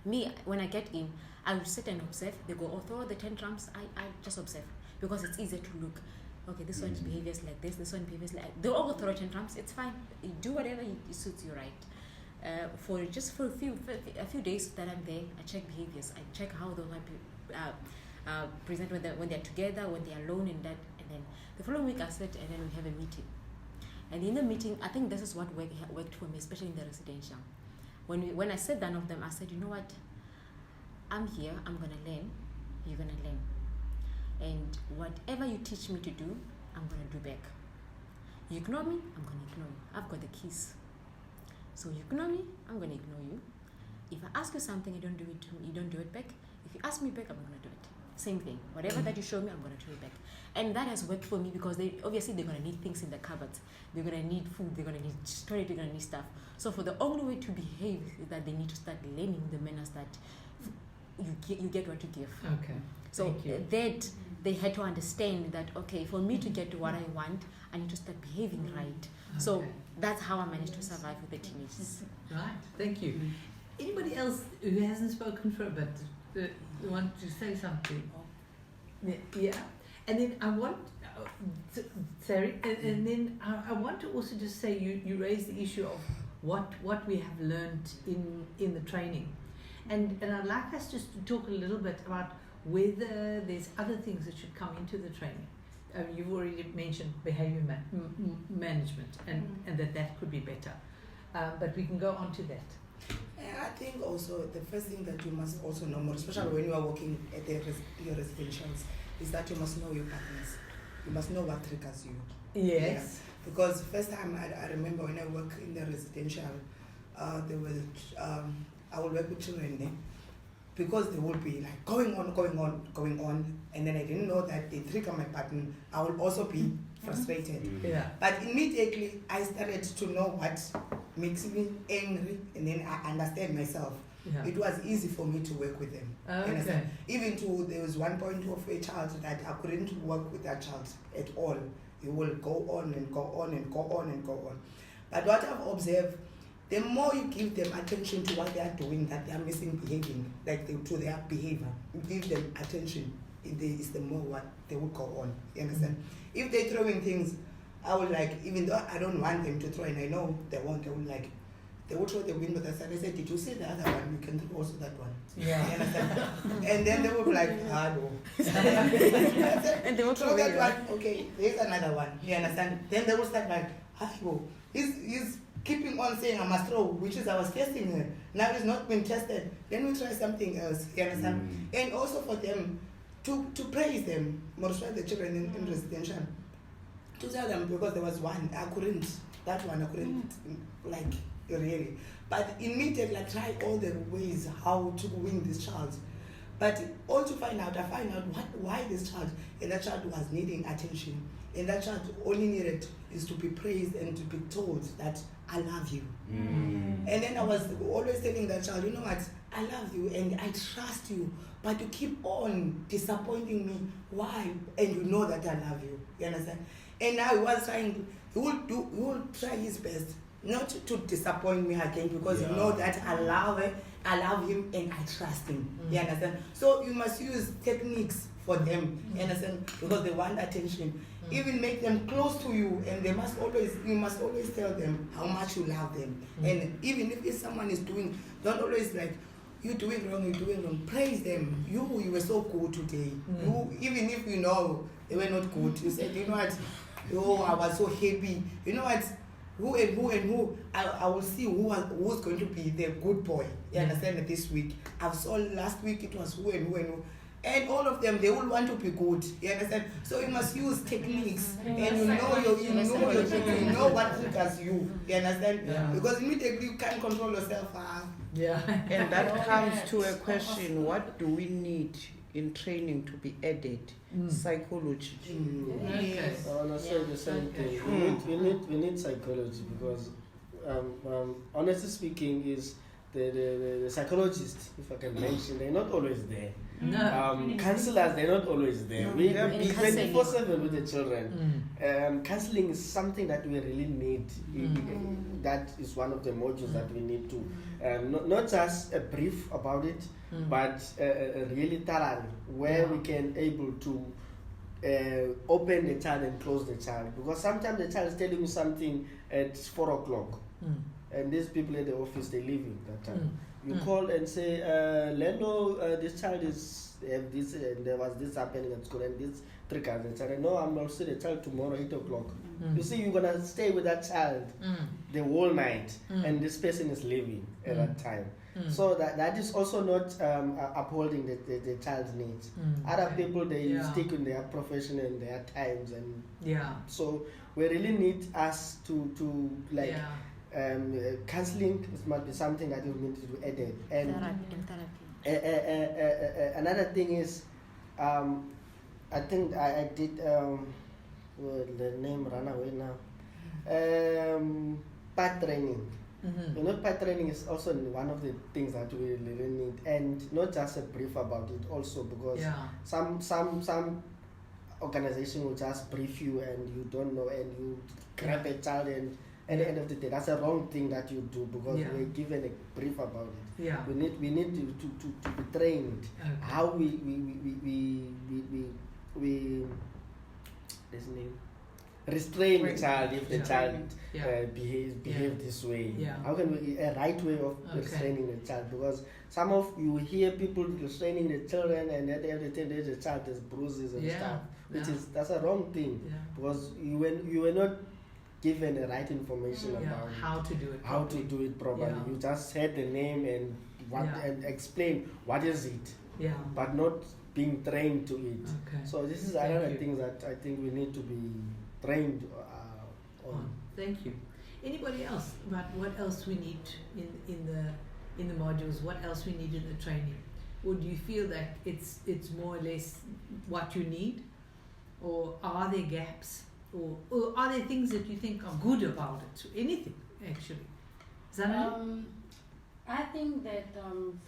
Me, when I get in, I will sit and observe. They go, throw the tantrums. I just observe because it's easier to look. Okay, this one's behavior is like this one behavior is like. They all throw tantrums. It's fine. You do whatever suits you right. For a few days that I'm there, I check behaviors. I check how those might present when they're together, when they're alone, and then the following week I sit and then we have a meeting. And in the meeting, I think this is what worked for me, especially in the residential. When I sat down with them, I said, you know what? I'm here, I'm going to learn, you're going to learn. And whatever you teach me to do, I'm going to do back. You ignore me, I'm going to ignore you. I've got the keys. So you ignore me, I'm going to ignore you. If I ask you something, you don't do it back. If you ask me back, I'm going to do it. Same thing. Whatever that you show me, I'm going to show you back. And that has worked for me because they're going to need things in the cupboards. They're going to need food. They're going to need toilet. They're going to need stuff. So for the only way to behave is that they need to start learning the manners that you get what you give. Okay. So Thank you. that they had to understand that, okay, for me to get to what I want, I need to start behaving right. So Okay. that's how I managed to survive with the teenagers. Right. Thank you. Anybody else who hasn't spoken for a bit, you want to say something? Yeah. And then I want, sorry, and then I want to also just say you raised the issue of what we have learned in the training, and I'd like us just to talk a little bit about whether there's other things that should come into the training. You've already mentioned behavior management, and that could be better, but we can go on to that. And I think also the first thing that you must also know, more especially when you are working at your residentials, is that you must know your partners. You must know what triggers you. Yes. Yeah. Because first time I remember when I worked in the residential, there was I would work with children there, because they would be like going on, and then I didn't know that they trigger my partner. I would also be frustrated. Yeah. But immediately I started to know what makes me angry, and then I understand myself. Yeah. It was easy for me to work with them. You Okay. understand? Even there was one point of a child that I couldn't work with that child at all. He will go on and go on and go on and go on. But what I've observed, the more you give them attention to what they are doing, that they are misbehaving, to their behavior, you give them attention, is the more what they will go on. You understand? If they're throwing things, I would even though I don't want them to throw, and I know they won't, they will throw the window that side. I said, did you see the other one? You can throw also that one. Yeah. You understand? And then they will be like, no. And they will throw that one. Okay, there's another one. You understand? Then they will start like, he's keeping on saying I must throw, which is I was testing her. Now it's not been tested. Then we try something else. You understand? And also for them to praise them, more especially the children in residential, to tell them, because there was one I couldn't really. But immediately I tried all the ways how to win this child. But all to find out, why this child, and that child was needing attention. And that child only needed is to be praised and to be told that I love you. And then I was always telling that child, you know what, I love you and I trust you, but you keep on disappointing me. Why? And you know that I love you. You understand? And now he was trying, he will try his best not to disappoint me again, because you know that I love him and I trust him. You understand? So you must use techniques for them. You understand? Because they want attention. Even make them close to you, and you must always tell them how much you love them. And even if someone is doing, don't always you're doing wrong, praise them. You were so good today. You, even if you know they were not good, you said, you know what, I was so happy. You know what, who and who, I will see who's going to be the good boy. You understand? This week, I saw last week it was who and who. And all of them, they all want to be good. You understand? So you must use techniques, and you know what triggers you. You understand? Yeah. Because immediately you can't control yourself. Yeah. And that comes to a question: what do we need in training to be added? Psychology. Okay. I want to say the same thing. We need psychology, because honestly speaking, is the psychologists, if I can mention, they're not always there. No. Counselors, they're not always there. We they're be 24/7 with the children. Counseling is something that we really need. That is one of the modules that we need to, not just a brief about it, but really thoroughly, where we can able to open the child and close the child. Because sometimes the child is telling you something at 4 o'clock, and these people at the office, they're leaving that time. You call and say, Lendo, this child is this, and there was this happening at school, and this triggers the child. No, I'm not see the child tomorrow 8 o'clock. You see, you're gonna stay with that child the whole night, and this person is leaving at that time. So that is also not upholding the child's needs. Other people, they stick in their profession and their times, and so we really need us to counseling must be something that we need to do added. And therapy. another thing is I think I did well, the name run away now. Part training. Mm-hmm. You know, part training is also one of the things that we really need, and not just a brief about it. Also, because Yeah. some organization will just brief you and you don't know, and you grab a child, and at the end of the day, that's a wrong thing that you do, because Yeah. we're given a brief about it. Yeah. We need to be trained Okay. how we this name restrain the child if the Yeah. child Yeah. behave this way. Yeah. How can we a right way of Okay. restraining the child? Because some of you hear people restraining the children, and at the end of the day, the child has bruises and Yeah. stuff, which Yeah. that's a wrong thing, Yeah. because you were not given the right information Yeah. about How to do it. how to properly. do it properly. Yeah. You just said the name and what Yeah. and explain what is it, Yeah. but not being trained to it. Okay. So this is Thank another you. thing that I think we need to be trained on. Thank you. Anybody else about what else we need in the modules? What else we need in the training? Or do you feel that it's more or less what you need, or are there gaps, or are there things that you think are good about it? Anything actually. Zanele? I think that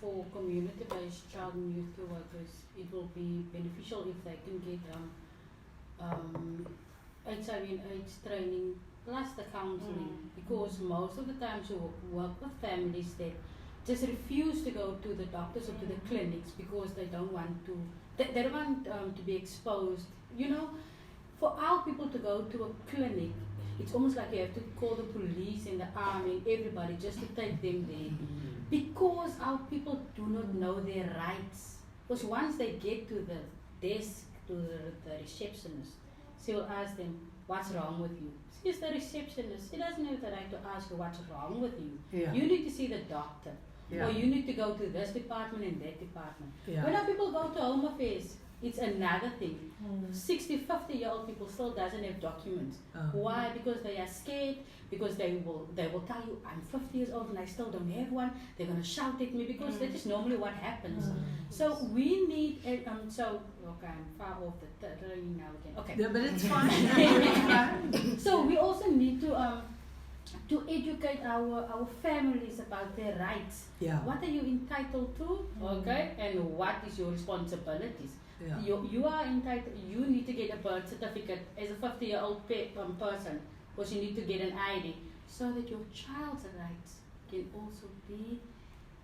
for community-based child and youth care workers, it will be beneficial if they can get HIV and AIDS training plus the counseling, because most of the times you work with families that just refuse to go to the doctors or to the clinics because they don't want to. They don't want to be exposed. You know, for our people to go to a clinic, it's almost like you have to call the police and the army, everybody, just to take them there. Because our people do not know their rights. Because once they get to the desk, to the receptionist, she will ask them, what's wrong with you? She's the receptionist. She doesn't have the right to ask you what's wrong with you. Yeah. You need to see the doctor. Yeah. Or you need to go to this department and that department. Yeah. When our people go to Home Affairs, it's another thing. 60, 50-year-old people still doesn't have documents. Why? Because they are scared, because they will tell you, I'm 50 years old and I still don't have one. They're going to shout at me, because that is normally what happens. So we need, okay, I'm far off the training now again. Okay. Yeah, but it's fine. It's fine. So we also need to educate our families about their rights. Yeah. What are you entitled to? Okay, and what is your responsibilities? Yeah. You are entitled. You need to get a birth certificate as a 50-year-old person, because you need to get an ID, so that your child's rights can also be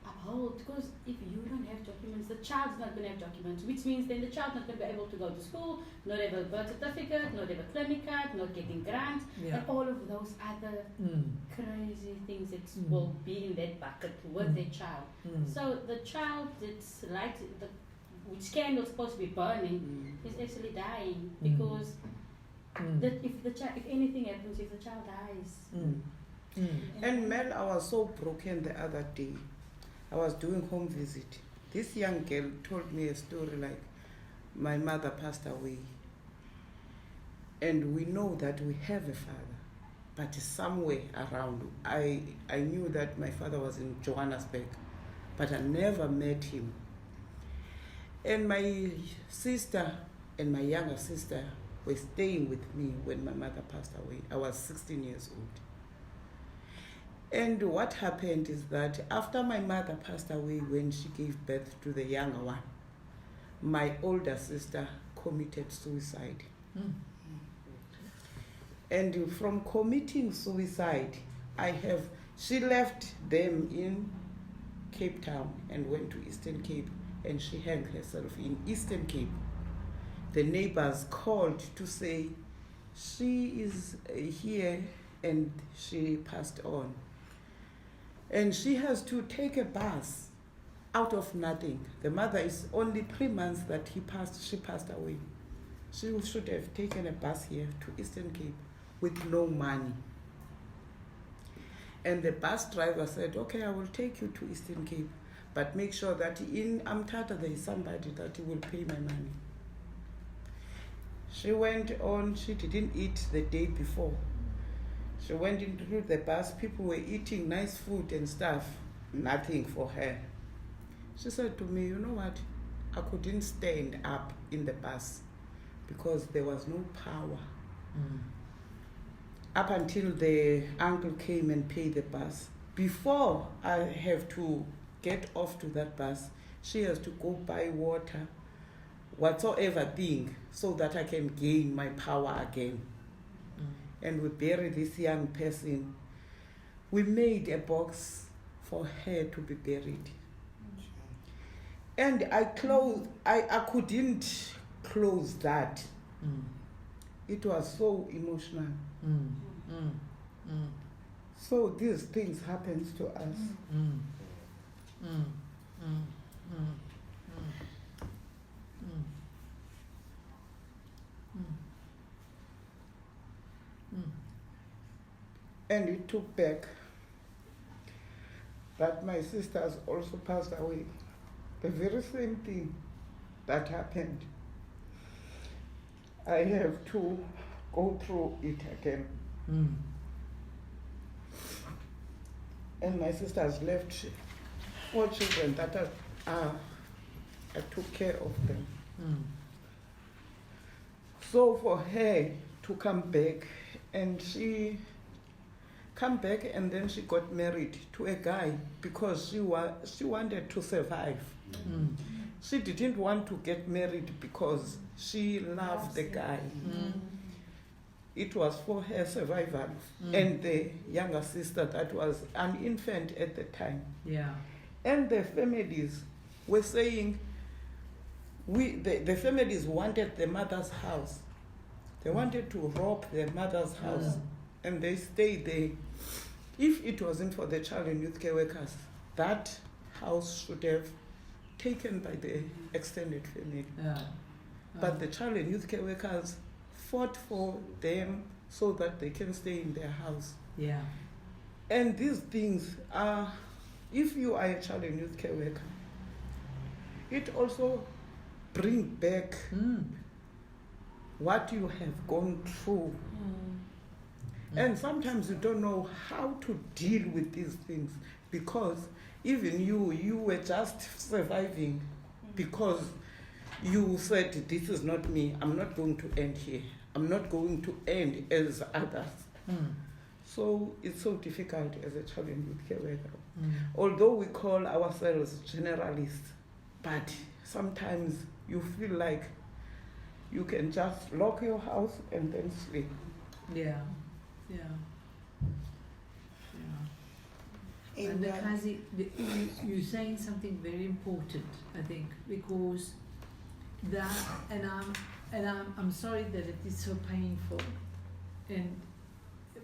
upheld. Because if you don't have documents, the child's not going to have documents, which means then the child's not going to be able to go to school, not have a birth certificate, not have a clinic card, not getting grants, Yeah. and all of those other crazy things that will be in that bucket with their child. So the child that's like which candle's supposed to be burning is actually dying, because that if anything happens, if the child dies. And Mel, I was so broken the other day. I was doing home visit. This young girl told me a story like, my mother passed away. And we know that we have a father, but somewhere around. I knew that my father was in Johannesburg, but I never met him. And my sister and my younger sister were staying with me when my mother passed away. I was 16 years old. And what happened is that after my mother passed away, when she gave birth to the younger one, my older sister committed suicide. And from committing suicide, she left them in Cape Town and went to Eastern Cape, and she hanged herself in Eastern Cape. The neighbors called to say she is here and she passed on. And she has to take a bus out of nothing. The mother is only 3 months that she passed away. She should have taken a bus here to Eastern Cape with no money. And the bus driver said, okay, I will take you to Eastern Cape, but make sure that in Amtata there is somebody that will pay my money. She went on, she didn't eat the day before. She went into the bus, people were eating nice food and stuff, nothing for her. She said to me, you know what, I couldn't stand up in the bus because there was no power. Up until the uncle came and paid the bus. Before I have to get off to that bus, she has to go buy water, whatsoever thing, so that I can gain my power again. And we buried this young person. We made a box for her to be buried. And I couldn't close that. It was so emotional. So these things happens to us. And it took back that my sisters also passed away. The very same thing that happened. I have to go through it again. And my sisters left 4 children that I took care of them. So for her to come back, and she come back and then she got married to a guy because she wanted to survive. She didn't want to get married because she loved the guy. It was for her survival. And the younger sister that was an infant at the time. Yeah. And the families were saying, the families wanted the mother's house. They wanted to rob their mother's house. And they stayed there. If it wasn't for the child and youth care workers, that house should have taken by the extended family. But the child and youth care workers fought for them so that they can stay in their house. Yeah. And these things are, if you are a child and youth care worker, it also brings back what you have gone through. And sometimes you don't know how to deal with these things because even you were just surviving because you said, this is not me, I'm not going to end here. I'm not going to end as others. So it's so difficult as a child and youth care worker. Although we call ourselves generalists, but sometimes you feel like you can just lock your house and then sleep. Yeah. And Kazi, you're saying something very important, I think, because I'm sorry that it is so painful,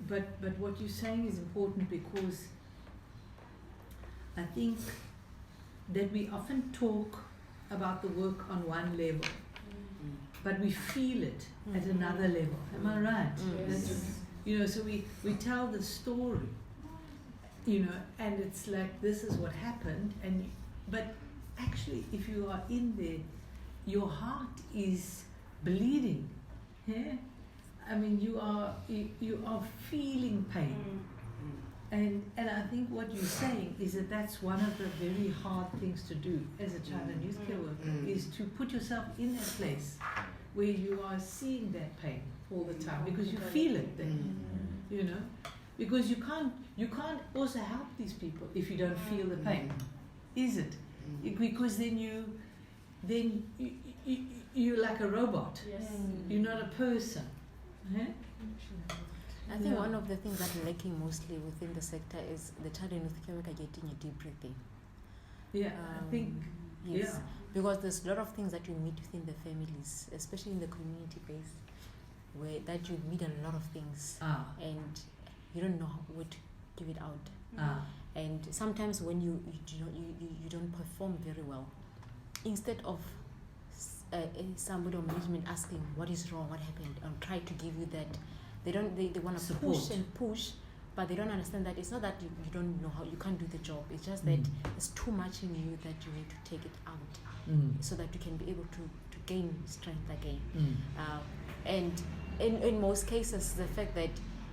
but what you're saying is important because I think that we often talk about the work on one level, but we feel it at another level. Am I right? That's, so we tell the story, and it's like, this is what happened, but actually, if you are in there, your heart is bleeding. Yeah? I mean, you are feeling pain. And I think what you're saying is that that's one of the very hard things to do as a child and youth care worker, is to put yourself in a place where you are seeing that pain all the time because you feel it then, because you can't also help these people if you don't feel the pain, is it? Because then you're like a robot. You're not a person. I think one of the things that we're lacking mostly within the sector is the child and youth care worker getting a deep breathing. I think. Yes, because there's a lot of things that you meet within the families, especially in the community base, where that you meet a lot of things, and you don't know where to give it out. And sometimes when you don't perform very well, instead of somebody or management asking what is wrong, what happened, and try to give you that, they want to push, but they don't understand that it's not that you don't know how, you can't do the job. It's just that there's too much in you that you need to take it out, so that you can be able to gain strength again. And in most cases, the fact that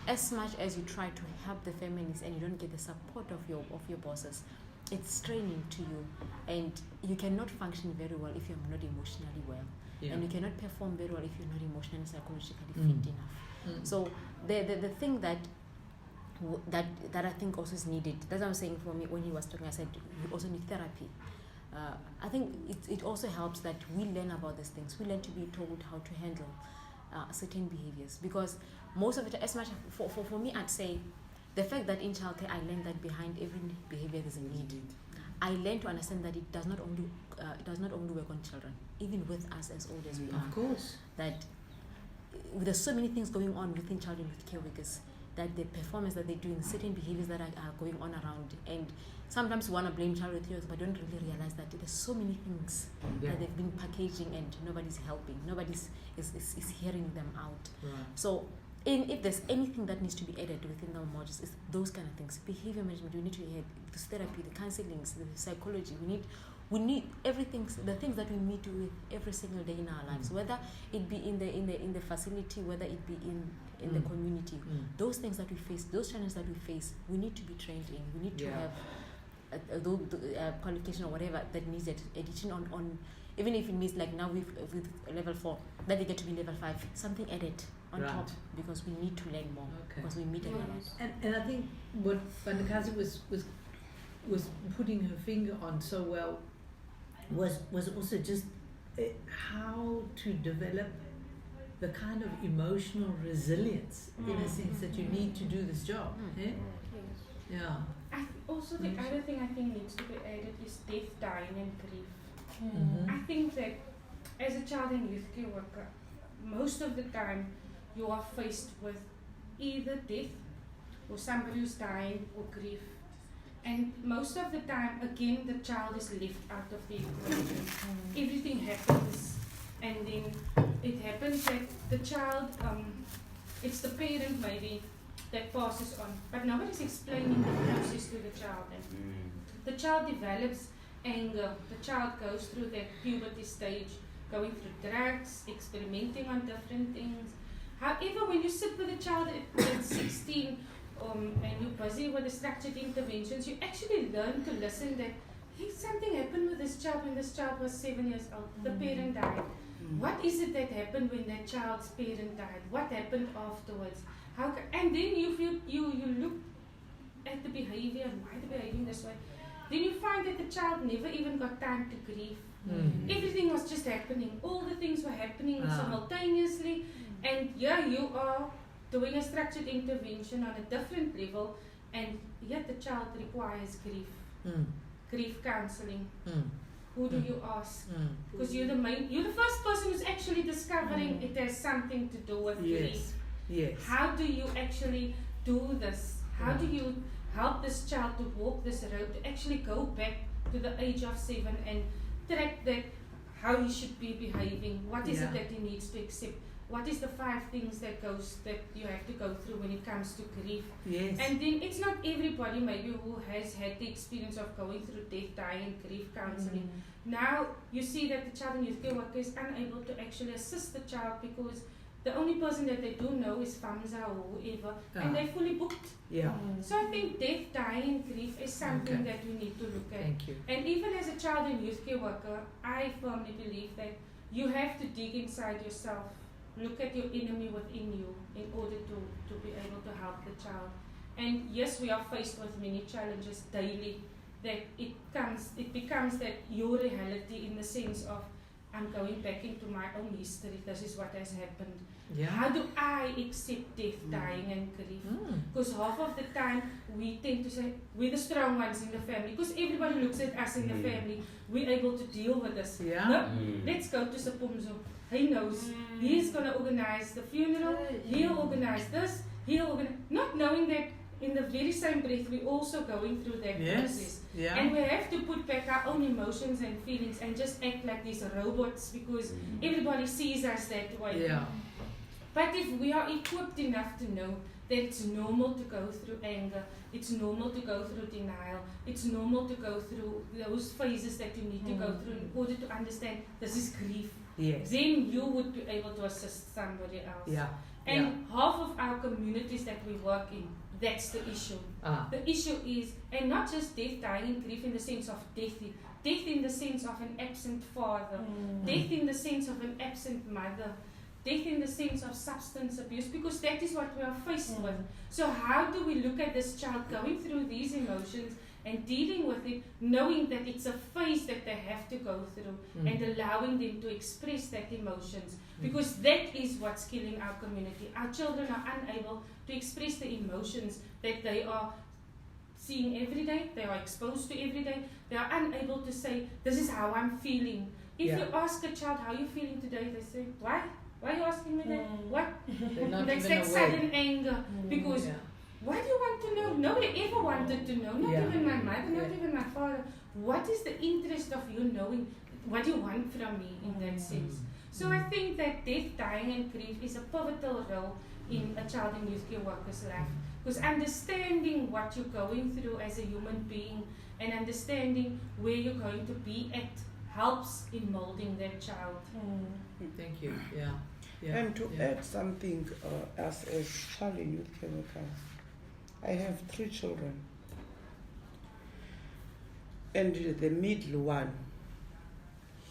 as much as you try to help the families and you don't get the support of your bosses, it's straining to you, and you cannot function very well if you're not emotionally well, and you cannot perform very well if you're not emotionally and psychologically fit enough. So the thing that I think also is needed. That's what I'm saying. For me, when he was talking, I said we also need therapy. I think it also helps that we learn about these things. We learn to be told how to handle certain behaviors, because most of it, as much for me, I'd say the fact that in childcare I learned that behind every behavior there's a need. I learned to understand that it does not only work on children, even with us as old as we are. Of course. That there's so many things going on within child and youth care workers, that the performance that they're doing, certain behaviors that are going on around, and sometimes we want to blame child with youth, but don't really realize that there's so many things that they've been packaging and nobody's helping, nobody's is hearing them out. Right. So if there's anything that needs to be added within our modules, it's those kind of things. Behavior management, we need to add this therapy, the counselings, the psychology. We need everything, the things that we meet with every single day in our lives, whether it be in the facility, whether it be in the community. Those things that we face, those challenges that we face, we need to be trained in. We need to have a qualification or whatever that needs addition on, even if it means like now with level 4, that they get to be level 5, something added on top, because we need to learn more, because we meet a lot. And I think what Vandakazi was putting her finger on so well was also just how to develop the kind of emotional resilience in a sense that you need to do this job. Yeah. Also, the other thing I think needs to be added is death, dying, and grief. I think that as a child and youth care worker, most of the time you are faced with either death or somebody who's dying or grief. And most of the time, again, the child is left out of the equation. Everything happens, and then it happens that the child, it's the parent maybe that passes on, but nobody's explaining the process to the child. And the child develops anger, the child goes through that puberty stage, going through drugs, experimenting on different things. However, when you sit with a child at 16, and you're busy with the structured interventions, you actually learn to listen that, hey, something happened with this child when this child was 7 years old. The parent died. What is it that happened when that child's parent died? What happened afterwards? And then you look at the behavior and why they're behaving this way. Then you find that the child never even got time to grieve. Everything was just happening. All the things were happening simultaneously. And here you are doing a structured intervention on a different level, and yet the child requires grief. Grief counseling. Who do you ask? Because you're the first person who's actually discovering it has something to do with grief. Yes. How do you actually do this? How do you help this child to walk this road, to actually go back to the age of 7 and track that how he should be behaving? What is it that he needs to accept? What is the 5 things that you have to go through when it comes to grief? Yes. And then it's not everybody maybe who has had the experience of going through death, dying, and grief counseling. Now you see that the child and youth care worker is unable to actually assist the child because the only person that they do know is FAMSA or whoever, and they're fully booked. So I think death, dying, and grief is something that we need to look at. Thank you. And even as a child and youth care worker, I firmly believe that you have to dig inside yourself. Look at your enemy within you in order to be able to help the child. And yes, we are faced with many challenges daily, that it becomes that your reality in the sense of, I'm going back into my own history, this is what has happened. How do I accept death, dying, and grief? Because half of the time we tend to say, we're the strong ones in the family, because everybody looks at us in the family, we're able to deal with this. No, let's go to Sapumzo. He knows. He's going to organize the funeral. He'll organize this. Not knowing that in the very same breath we're also going through that process. And we have to put back our own emotions and feelings and just act like these robots because everybody sees us that way. But if we are equipped enough to know that it's normal to go through anger, it's normal to go through denial, it's normal to go through those phases that you need to go through in order to understand this is grief. Then you would be able to assist somebody else. And half of our communities that we work in, that's the issue. The issue is, and not just death, dying, and grief in the sense of death in the sense of an absent father, death in the sense of an absent mother, death in the sense of substance abuse, because that is what we are faced with. So how do we look at this child going through these emotions and dealing with it, knowing that it's a phase that they have to go through, and allowing them to express that emotions, because that is what's killing our community. Our children are unable to express the emotions that they are seeing every day, they are exposed to every day. They are unable to say, this is how I'm feeling. If you ask a child, how are you feeling today, they say, why? Why are you asking me that? What? That's like sudden anger, because why do you want to know? Nobody ever wanted to know, not even my mother, not even my father. What is the interest of you knowing what you want from me in that sense? So I think that death, dying and grief is a pivotal role in a child and youth care worker's life. Because understanding what you're going through as a human being and understanding where you're going to be at helps in molding that child. Thank you. And to add something, as a child and youth care worker, I have 3 children. And the middle one,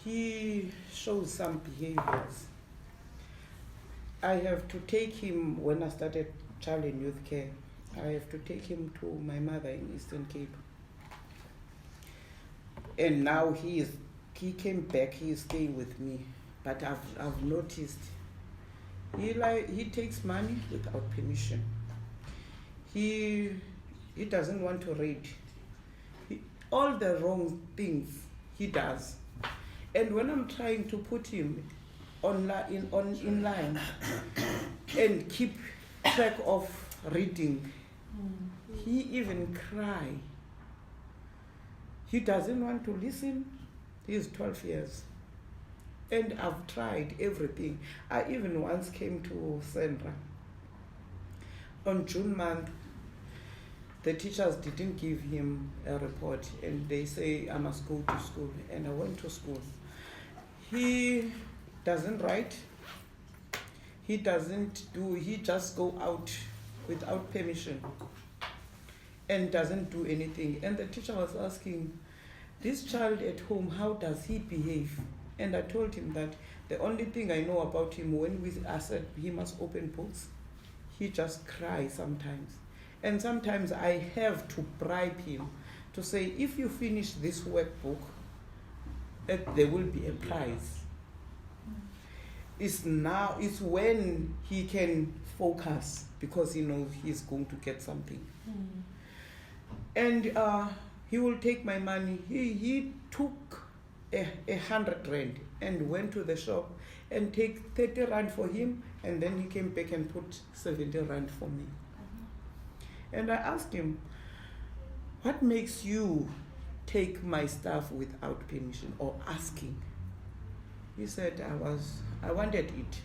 he shows some behaviors. I have to take him, when I started child and youth care, I have to take him to my mother in Eastern Cape. And now he came back, he is staying with me. But I've noticed he takes money without permission. He doesn't want to read. All the wrong things he does. And when I'm trying to put him in line and keep track of reading, he even cry. He doesn't want to listen. He's 12 years. And I've tried everything. I even once came to Sandra. On June month, the teachers didn't give him a report and they say I must go to school. And I went to school. He doesn't write. He just go out without permission and doesn't do anything. And the teacher was asking, this child at home, how does he behave? And I told him that the only thing I know about him, when I said he must open books, he just cries sometimes. And sometimes I have to bribe him to say, if you finish this workbook, there will be a prize. It's when he can focus, because he knows he's going to get something. And he will take my money. He took 100 rand and went to the shop and take 30 rand for him, and then he came back and put 70 rand for me. And I asked him, what makes you take my stuff without permission or asking? He said, I wanted it.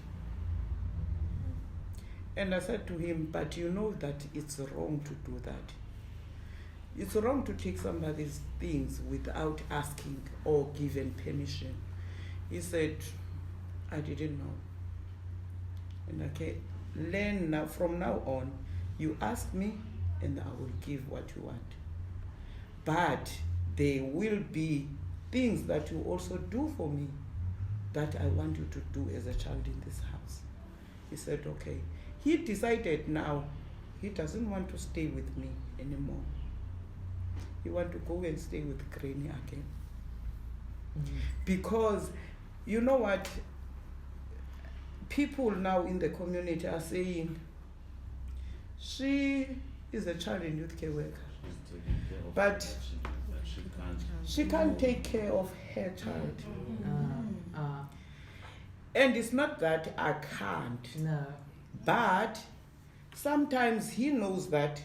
And I said to him, but you know that it's wrong to do that. It's wrong to take somebody's things without asking or given permission. He said, I didn't know. And okay, learn now, from now on, you ask me and I will give what you want. But there will be things that you also do for me that I want you to do as a child in this house. He said, okay. He decided now he doesn't want to stay with me anymore. He wants to go and stay with Granny again. Because, you know what, people now in the community are saying, she is a child and youth care worker, but she can't take care of her child. And it's not that I can't, but sometimes he knows that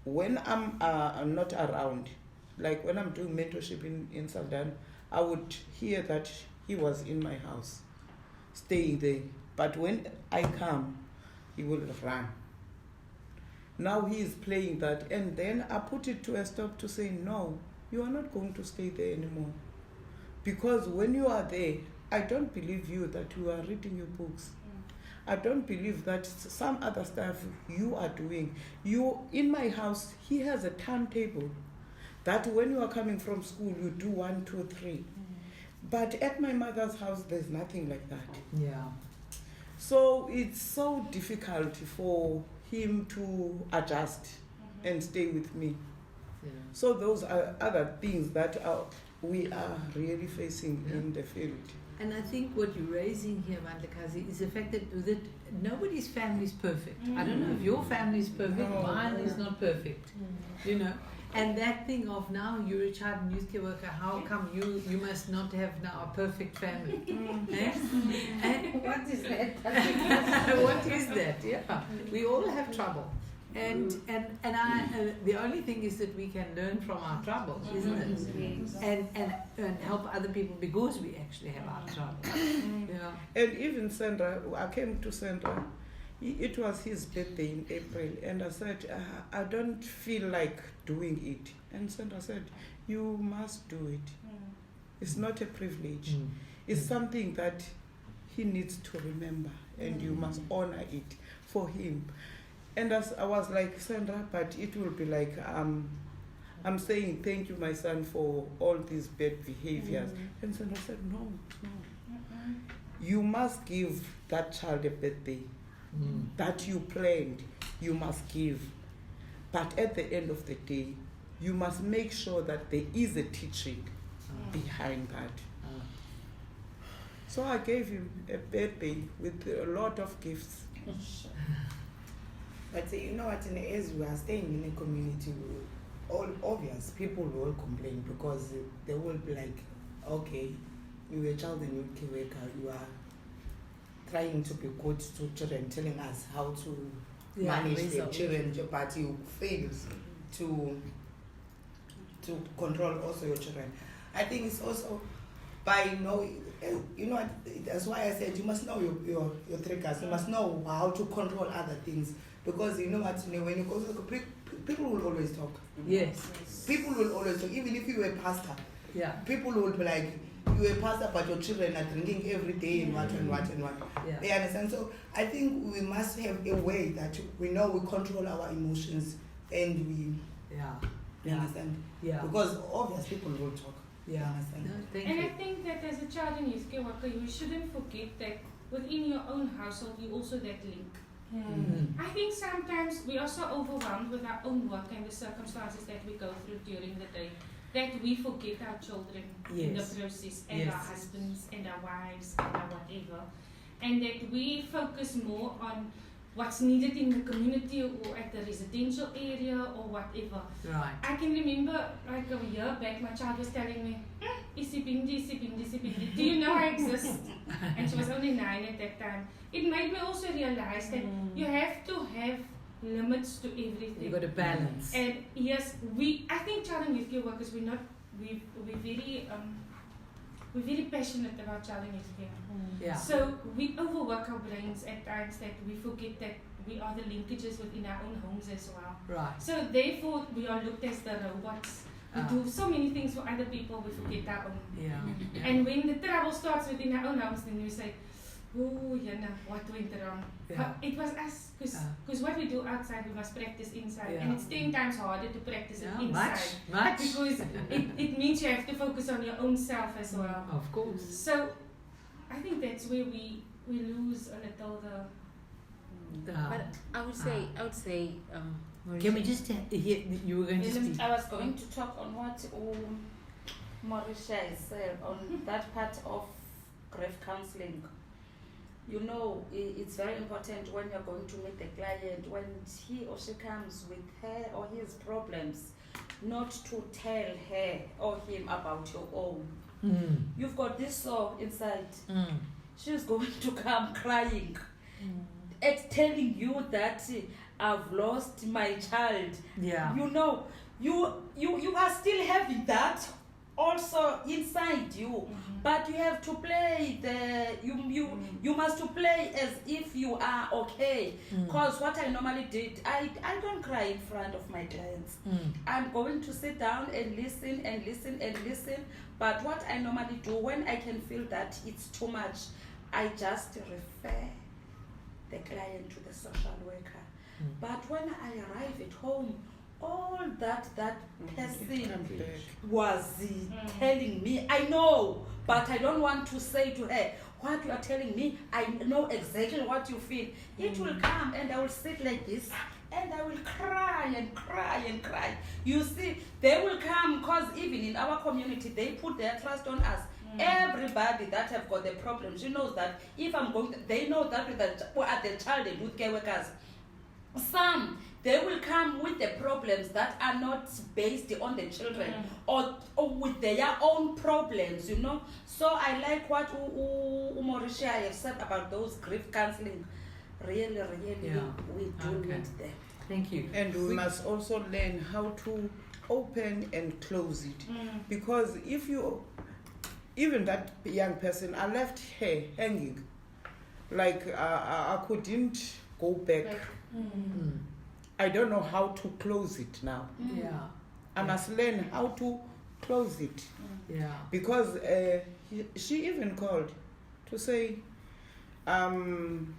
when I'm not around, like when I'm doing mentorship in Saldan, I would hear that he was in my house, staying there. But when I come, he will run. Now he is playing that, and then I put it to a stop to say, no, you are not going to stay there anymore. Because when you are there, I don't believe you that you are reading your books. I don't believe that some other stuff you are doing. In my house, he has a timetable that when you are coming from school, you do 1, 2, 3. But at my mother's house, there's nothing like that. Yeah. So it's so difficult for him to adjust and stay with me. Yeah. So those are other things that we are really facing in the field. And I think what you're raising here, Mandlakazi, is the fact that nobody's family is perfect. I don't know if your family is perfect, No. mine is not perfect. You know, and that thing of now you're a child and youth care worker, how come you must not have now a perfect family? Eh? And What is that? what is that? Yeah, we all have trouble. And the only thing is that we can learn from our troubles, isn't it? And help other people because we actually have our troubles. Yeah. And even Sandra, I came to Sandra, it was his birthday in April, and I said, I don't feel like doing it. And Sandra said, you must do it. It's not a privilege. It's something that he needs to remember, and you must honor it for him. And as I was like, Sandra, but it will be like, I'm saying thank you, my son, for all these bad behaviors. And Sandra said, no. You must give that child a birthday that you planned. You must give. But at the end of the day, you must make sure that there is a teaching behind that. So I gave him a birthday with a lot of gifts. But you know what, as we are staying in a community, all obvious, people will complain because they will be like, okay, you're a child and youth care worker, you are trying to be good to children, telling us how to manage their children, but you fail to control also your children. I think it's also by that's why I said you must know your triggers, you must know how to control other things. Because you know what, when you go to the people will always talk. Yes. People will always talk. Even if you were a pastor, Yeah. people will be like, you're a pastor, but your children are drinking every day and what and what and what. Yeah. They understand? So I think we must have a way that we know we control our emotions and we you understand? Yeah. Because obvious people will talk. You Yeah. understand? No, thank And you. I think that as a child and youth care worker, you shouldn't forget that within your own household, you also that link. I think sometimes we are so overwhelmed with our own work and the circumstances that we go through during the day that we forget our children in the Yes. process and Yes. our husbands and our wives and our whatever. And that we focus more on what's needed in the community or at the residential area or whatever. Right. I can remember like a year back, my child was telling me, Isipindi, do you know I exist? And she was only 9 at that time. It made me also realize that you have to have limits to everything. You've got to balance. And yes, I think child and youth care workers, we're very passionate about child and youth care. Yeah. So we overwork our brains at times that we forget that we are the linkages within our own homes as well. Right. So therefore we are looked as the robots. We do so many things for other people, we forget our own. Yeah. And when the trouble starts within our own homes, then we say, oh, what went wrong? Yeah. It was us, because what we do outside, we must practice inside. And Yeah. it's 10 times harder to practice Yeah, it inside. much. Because it means you have to focus on your own self as well. Of course. So I think that's where we lose a little But I would say, can we just hear, you were going to speak? I was going to talk on what Marisha said on that part of grief counseling. You know, it's very important when you're going to meet the client, when he or she comes with her or his problems, not to tell her or him about your own. You've got this soul inside. She's going to come crying at telling you that I've lost my child. Yeah. You know, you are still having that also inside you, but you have to play you must to play as if you are okay. Because what I normally did, I don't cry in front of my clients. I'm going to sit down and listen and listen and listen. But what I normally do when I can feel that it's too much, I just refer the client to the social worker. Mm. But when I arrive at home, all that person Come back. was telling me, I know, but I don't want to say to her, what you are telling me, I know exactly what you feel. It will come and I will sit like this and I will cry and cry and cry. You see, they will come because even in our community, they put their trust on us. Everybody that have got the problem, she knows that if I'm going, they know that with who are the child and youth care workers. Some, they will come with the problems that are not based on the children or with their own problems, you know. So I like what Umorishia have said about those grief counseling. Really, we do need them. Thank you. And we must also learn how to open and close it. Because if you, even that young person, I left her hanging. Like I couldn't go back. I don't know how to close it now. Yeah. I must learn how to close it. Yeah. Because she even called to say, I'm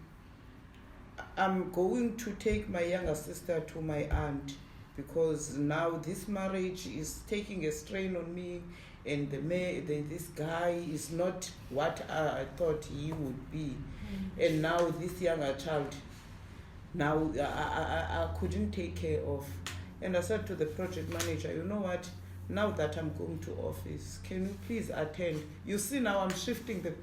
going to take my younger sister to my aunt because now this marriage is taking a strain on me, and this guy is not what I thought he would be. And now this younger child, now I couldn't take care of. And I said to the project manager, you know what, now that I'm going to office, can you please attend? You see, now I'm shifting that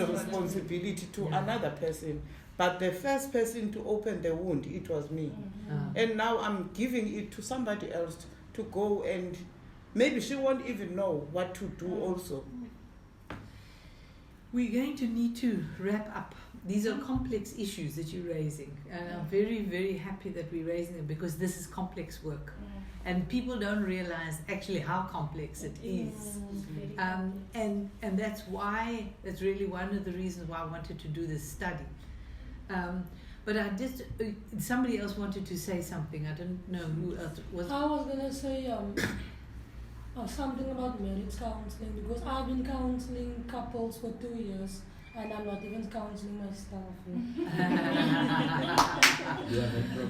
responsibility to another person. But the first person to open the wound, it was me. And now I'm giving it to somebody else to go, and maybe she won't even know what to do also. We're going to need to wrap up. These are complex issues that you're raising, and I'm very, very happy that we're raising them because this is complex work, and people don't realize actually how complex it is. And that's why, that's really one of the reasons why I wanted to do this study. But I just, somebody else wanted to say something. I don't know who else was. I was gonna say something about marriage counseling because I've been counseling couples for 2 years. And I'm not even counseling myself.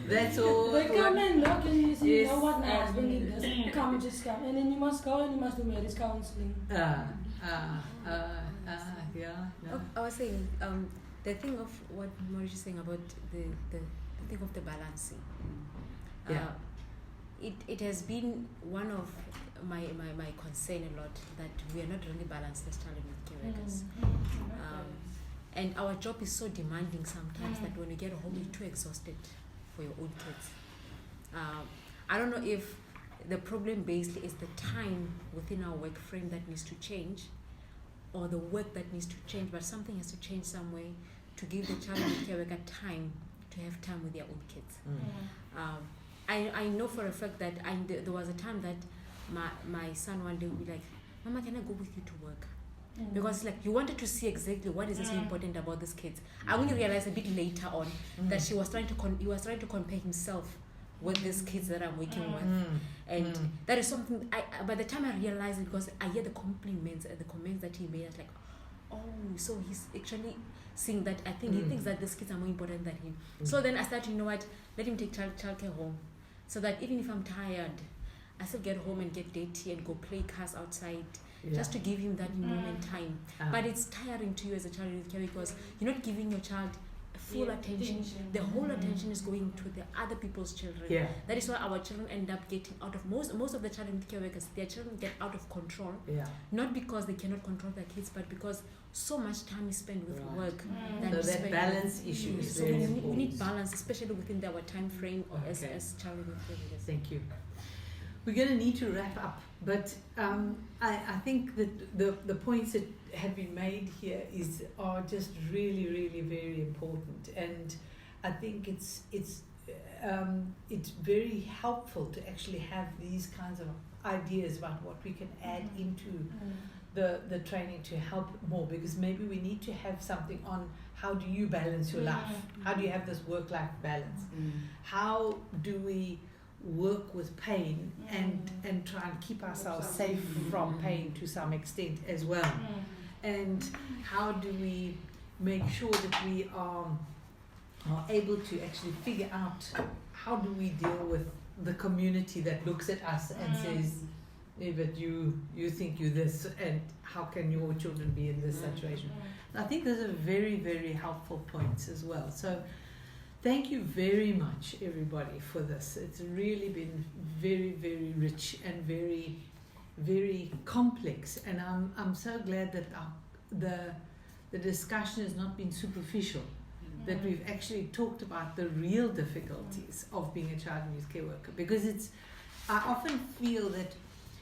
That's all. They come and knock and you say, you know what, my husband did this. Come, just come. And then you must go and you must do marriage counseling. Yeah. No. I was saying, the thing of what Maurice is saying about the thing of the balancing. It has been one of my concern a lot that we are not really balanced as child and youth care workers. And our job is so demanding sometimes that when you get home you're too exhausted for your own kids. I don't know if the problem basically is the time within our work frame that needs to change, or the work that needs to change, but something has to change some way to give the child and youth care worker time to have time with their own kids. I know for a fact that there was a time that my son one day would be like, Mama, can I go with you to work? Because like you wanted to see exactly what is so important about these kids. I only realized a bit later on that he was trying to compare himself with these kids that I'm working with, and that is something. By the time I realized it, because I hear the compliments and the comments that he made, I was like, oh, so he's actually seeing that. I think he thinks that these kids are more important than him. So then I started, you know what? Let him take childcare home, so that even if I'm tired, I still get home and get dirty and go play cars outside. Just to give him that moment time. But it's tiring to you as a child youth care because you're not giving your child full attention. The whole attention is going to the other people's children. That is why our children end up getting out of most of the child youth care workers, their children get out of control. Not because they cannot control their kids, but because so much time is spent with work. So that balance issue is so very we important. need balance, especially within our time frame as child youth care workers. Thank you. We're going to need to wrap up, but I think that the points that have been made here are just really, really very important, and I think it's very helpful to actually have these kinds of ideas about what we can add into the training to help more, because maybe we need to have something on how do you balance your life, how do you have this work-life balance, how do we work with pain and try and keep ourselves safe from pain to some extent as well, and how do we make sure that we are able to actually figure out how do we deal with the community that looks at us and says, "Yeah, but you think you this, and how can your children be in this situation?" I think those are very, very helpful points as well. So thank you very much, everybody, for this. It's really been very, very rich and very, very complex. And I'm so glad that the discussion has not been superficial, that we've actually talked about the real difficulties of being a child and youth care worker. Because I often feel that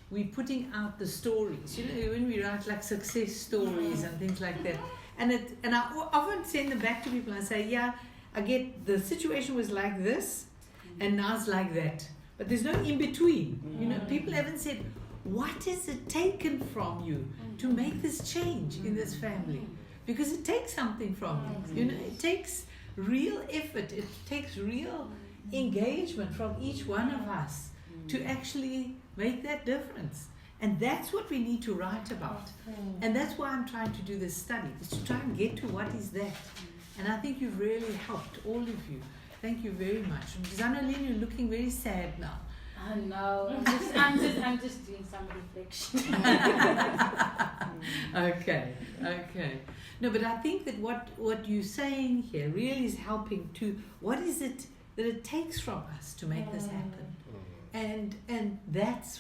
we're putting out the stories, when we write like success stories and things like that. And I often send them back to people and I say, yeah, I get the situation was like this and now it's like that. But there's no in between. People haven't said, what has it taken from you to make this change in this family? Because it takes something from you. It takes real effort. It takes real engagement from each one of us to actually make that difference. And that's what we need to write about. And that's why I'm trying to do this study, is to try and get to what is that. And I think you've really helped, all of you. Thank you very much. Zanolene, you're looking very sad now. I know. I'm just doing some reflection. Okay. No, but I think that what you're saying here really is helping to, what is it that it takes from us to make this happen? And that's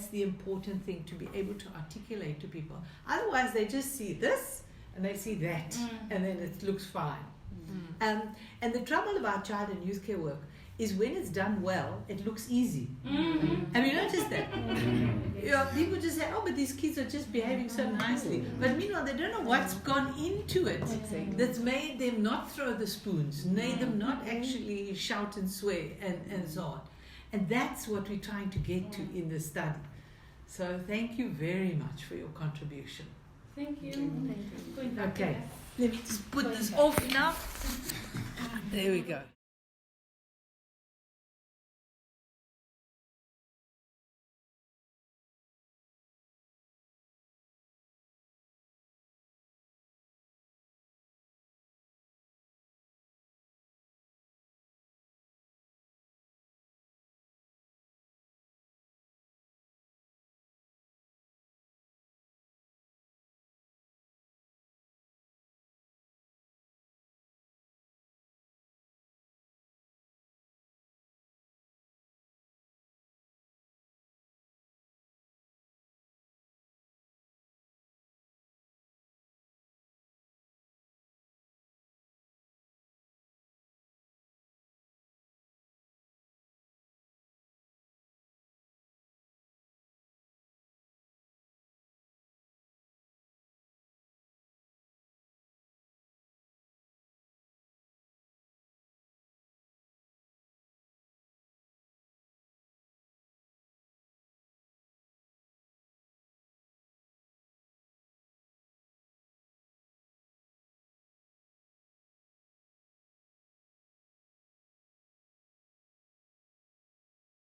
the important thing, to be able to articulate to people. Otherwise, they just see this and they see that, and then it looks fine. And the trouble about child and youth care work is when it's done well, it looks easy. Have you noticed that? People just say, oh, but these kids are just behaving so nicely. But meanwhile, they don't know what's gone into it that's made them not throw the spoons, made them not actually shout and swear and so on. And that's what we're trying to get to in the study. So thank you very much for your contribution. Thank you. Okay, let me just put this off now. There we go.